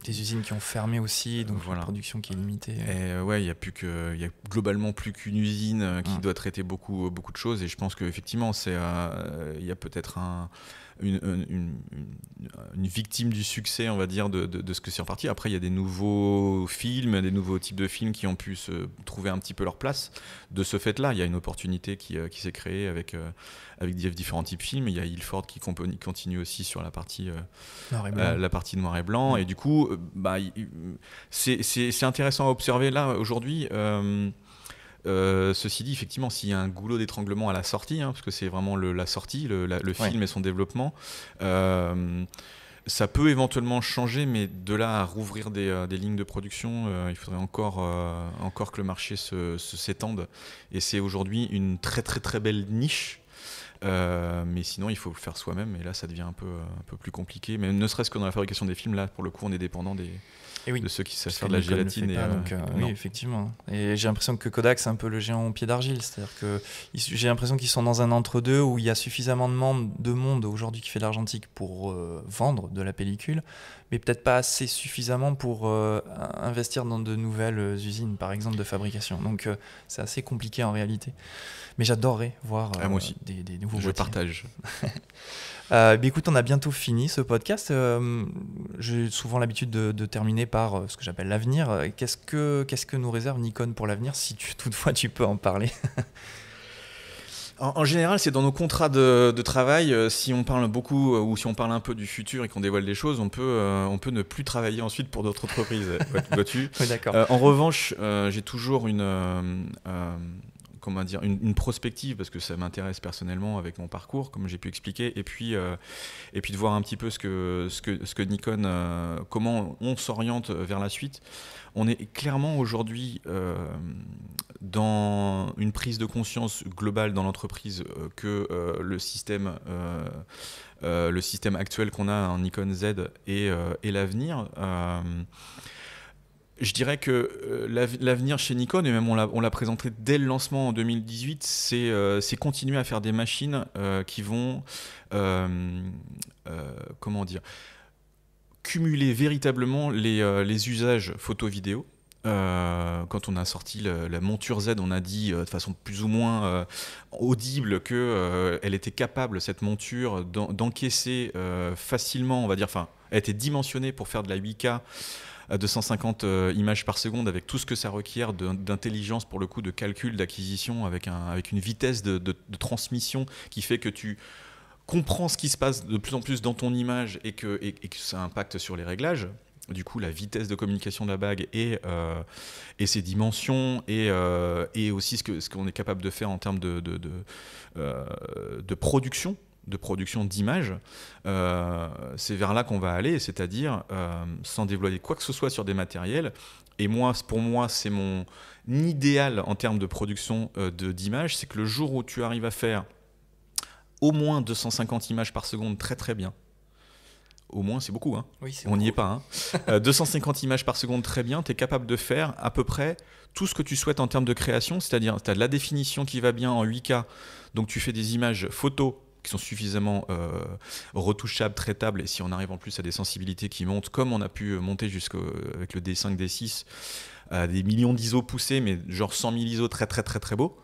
Des usines qui ont fermé aussi, donc la production qui est limitée. Et il y a globalement plus qu'une usine qui doit traiter beaucoup de choses. Et je pense qu'effectivement, il y a peut-être une victime du succès, on va dire, de ce que c'est reparti. Après, il y a des nouveaux films, des nouveaux types de films qui ont pu se trouver un petit peu leur place. De ce fait-là, il y a une opportunité qui s'est créée avec différents types de films. Il y a Ilford qui continue aussi sur la partie noir et blanc. Et du coup, c'est intéressant à observer là aujourd'hui. Ceci dit, effectivement, s'il y a un goulot d'étranglement à la sortie, parce que c'est vraiment la sortie, le film et son développement, ça peut éventuellement changer, mais de là à rouvrir des lignes de production, il faudrait encore que le marché s'étende. Et c'est aujourd'hui une très très très belle niche. Mais sinon, il faut le faire soi-même, et là, ça devient un peu plus compliqué. Mais ne serait-ce que dans la fabrication des films, là, pour le coup, on est dépendant de ceux qui savent faire de la gélatine. Oui, effectivement. Et j'ai l'impression que Kodak, c'est un peu le géant au pied d'argile. C'est-à-dire que j'ai l'impression qu'ils sont dans un entre-deux où il y a suffisamment de monde aujourd'hui qui fait de l'argentique pour vendre de la pellicule, mais peut-être pas assez suffisamment pour investir dans de nouvelles usines, par exemple, de fabrication. Donc, c'est assez compliqué en réalité. Mais j'adorerais voir moi aussi. des nouveaux boîtiers. Je partage. Écoute, on a bientôt fini ce podcast. J'ai souvent l'habitude de terminer par ce que j'appelle l'avenir. Qu'est-ce que nous réserve Nikon pour l'avenir, si toutefois tu peux en parler? En général, c'est dans nos contrats de travail. Si on parle beaucoup ou si on parle un peu du futur et qu'on dévoile des choses, on peut ne plus travailler ensuite pour d'autres entreprises. Vois-tu? Oui, d'accord. En revanche, j'ai toujours une prospective, parce que ça m'intéresse personnellement avec mon parcours, comme j'ai pu expliquer, et puis de voir un petit peu ce que Nikon, comment on s'oriente vers la suite. On est clairement aujourd'hui dans une prise de conscience globale dans l'entreprise que le système actuel qu'on a en Nikon Z est l'avenir. Je dirais que l'avenir chez Nikon, et même on l'a présenté dès le lancement en 2018, c'est continuer à faire des machines qui vont, cumuler véritablement les usages photo-vidéo. Quand on a sorti la monture Z, on a dit de façon plus ou moins audible qu'elle était capable, cette monture, d'encaisser facilement, on va dire, elle était dimensionnée pour faire de la 8K à 250 images par seconde, avec tout ce que ça requiert d'intelligence, pour le coup, de calcul, d'acquisition, avec une vitesse de transmission qui fait que tu comprends ce qui se passe de plus en plus dans ton image et que ça impacte sur les réglages. Du coup, la vitesse de communication de la bague et ses dimensions et aussi ce qu'on est capable de faire en termes de production. De production d'images, c'est vers là qu'on va aller, c'est-à-dire sans dévoiler quoi que ce soit sur des matériels. Et pour moi, c'est mon idéal en termes de production d'images, c'est que le jour où tu arrives à faire au moins 250 images par seconde très très bien, au moins c'est beaucoup, hein. Oui, c'est on n'y est pas, hein. 250 images par seconde très bien, tu es capable de faire à peu près tout ce que tu souhaites en termes de création, c'est-à-dire tu as de la définition qui va bien en 8K, donc tu fais des images photos qui sont suffisamment retouchables, traitables, et si on arrive en plus à des sensibilités qui montent, comme on a pu monter avec le D5, D6, à des millions d'ISO poussés, mais genre 100 000 ISO très très très très beau,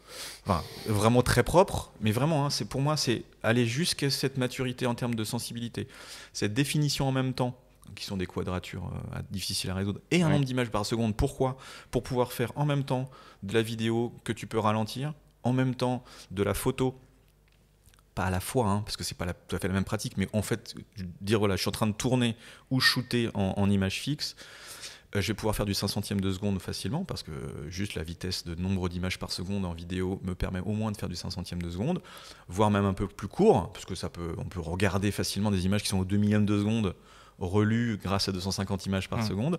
vraiment très propre, mais vraiment, pour moi, c'est aller jusqu'à cette maturité en termes de sensibilité, cette définition en même temps, qui sont des quadratures difficiles à résoudre, et un nombre d'images par seconde. Pourquoi ? Pour pouvoir faire en même temps de la vidéo que tu peux ralentir, en même temps de la photo, pas à la fois, parce que c'est pas tout à fait la même pratique, mais en fait, dire voilà, je suis en train de tourner ou shooter en image fixe, je vais pouvoir faire du 500e de seconde facilement, parce que juste la vitesse de nombre d'images par seconde en vidéo me permet au moins de faire du 500e de seconde, voire même un peu plus court, parce que on peut regarder facilement des images qui sont au 2 millième de seconde relue grâce à 250 images par seconde.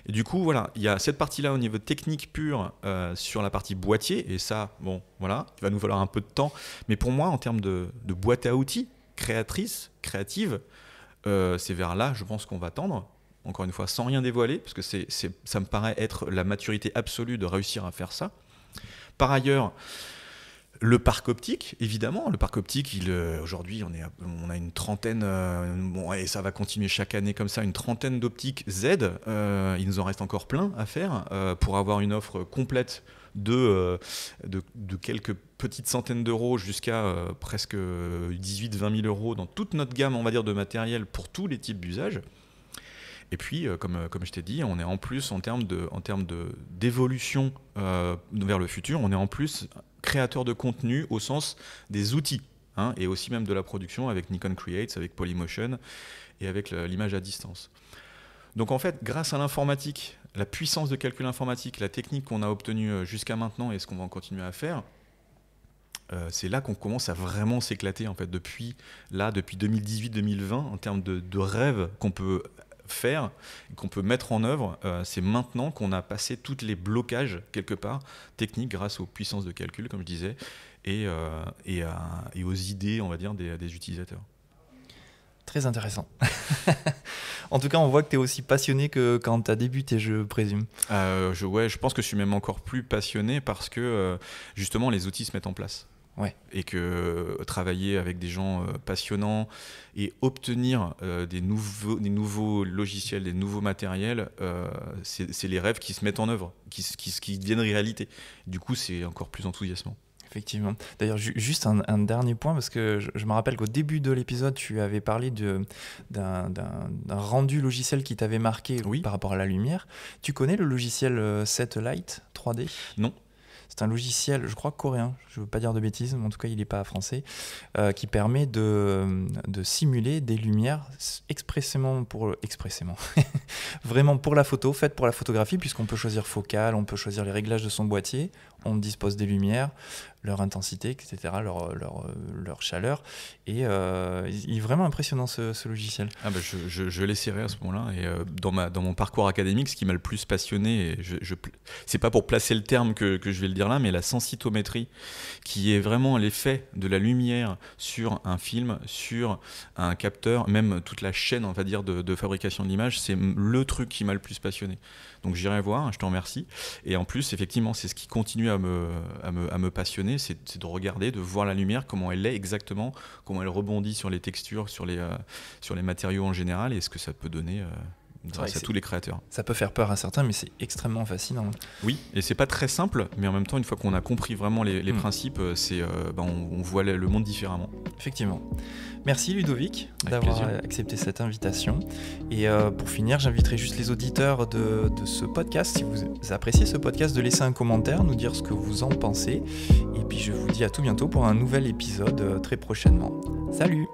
Et du coup, voilà, il y a cette partie-là au niveau technique pure sur la partie boîtier, et ça, bon, voilà, il va nous falloir un peu de temps. Mais pour moi, en termes de boîte à outils, créative, c'est vers là, je pense qu'on va tendre. Encore une fois, sans rien dévoiler, parce que ça me paraît être la maturité absolue de réussir à faire ça. Par ailleurs, le parc optique, évidemment. Le parc optique, aujourd'hui, on a une trentaine, et ça va continuer chaque année comme ça, une trentaine d'optiques Z. Il nous en reste encore plein à faire pour avoir une offre complète de quelques petites centaines d'euros jusqu'à presque 18-20 000 euros dans toute notre gamme, on va dire, de matériel pour tous les types d'usages. Et puis, comme je t'ai dit, on est en plus, en termes d'évolution vers le futur, on est en plus créateur de contenu au sens des outils, hein, et aussi même de la production avec Nikon Creates, avec Polymotion et avec l'image à distance. Donc en fait, grâce à l'informatique, la puissance de calcul informatique, la technique qu'on a obtenue jusqu'à maintenant et ce qu'on va en continuer à faire, c'est là qu'on commence à vraiment s'éclater en fait, depuis 2018-2020, en termes de rêves qu'on peut faire, qu'on peut mettre en œuvre. C'est maintenant qu'on a passé tous les blocages quelque part techniques grâce aux puissances de calcul, comme je disais, et aux idées, on va dire, des utilisateurs. Très intéressant. En tout cas, on voit que tu es aussi passionné que quand tu as débuté, je présume. Je pense que je suis même encore plus passionné parce que justement les outils se mettent en place. Ouais. Et que travailler avec des gens passionnants et obtenir des nouveaux logiciels, des nouveaux matériels, c'est les rêves qui se mettent en œuvre, qui deviennent réalité. Du coup, c'est encore plus enthousiasmant. Effectivement. D'ailleurs, juste un dernier point, parce que je me rappelle qu'au début de l'épisode, tu avais parlé d'un rendu logiciel qui t'avait marqué par rapport à la lumière. Tu connais le logiciel Setlight 3D ? Non. C'est un logiciel, je crois, coréen, je ne veux pas dire de bêtises, mais en tout cas, il n'est pas français, qui permet de simuler des lumières vraiment pour la photo, faites pour la photographie, puisqu'on peut choisir focale, on peut choisir les réglages de son boîtier, on dispose des lumières, leur intensité, etc., leur chaleur. Et il est vraiment impressionnant ce logiciel. Ah bah je l'essaierai à ce moment-là. Et dans mon parcours académique, ce qui m'a le plus passionné, et c'est pas pour placer le terme que je vais le dire là, mais la sensitométrie, qui est vraiment l'effet de la lumière sur un film, sur un capteur, même toute la chaîne, on va dire, de fabrication de l'image, c'est le truc qui m'a le plus passionné. Donc j'irai voir, je te remercie. Et en plus, effectivement, c'est ce qui continue à me passionner, c'est de regarder, de voir la lumière, comment elle est exactement, comment elle rebondit sur les textures, sur les matériaux en général, et ce que ça peut donner grâce à tous les créateurs. Ça peut faire peur à certains, mais c'est extrêmement fascinant. Oui, et c'est pas très simple, mais en même temps, une fois qu'on a compris vraiment les principes, on voit le monde différemment. Effectivement. Merci Ludovic d'avoir accepté cette invitation. Et pour finir, j'inviterai juste les auditeurs de ce podcast, si vous appréciez ce podcast, de laisser un commentaire, nous dire ce que vous en pensez. Et puis je vous dis à tout bientôt pour un nouvel épisode très prochainement. Salut!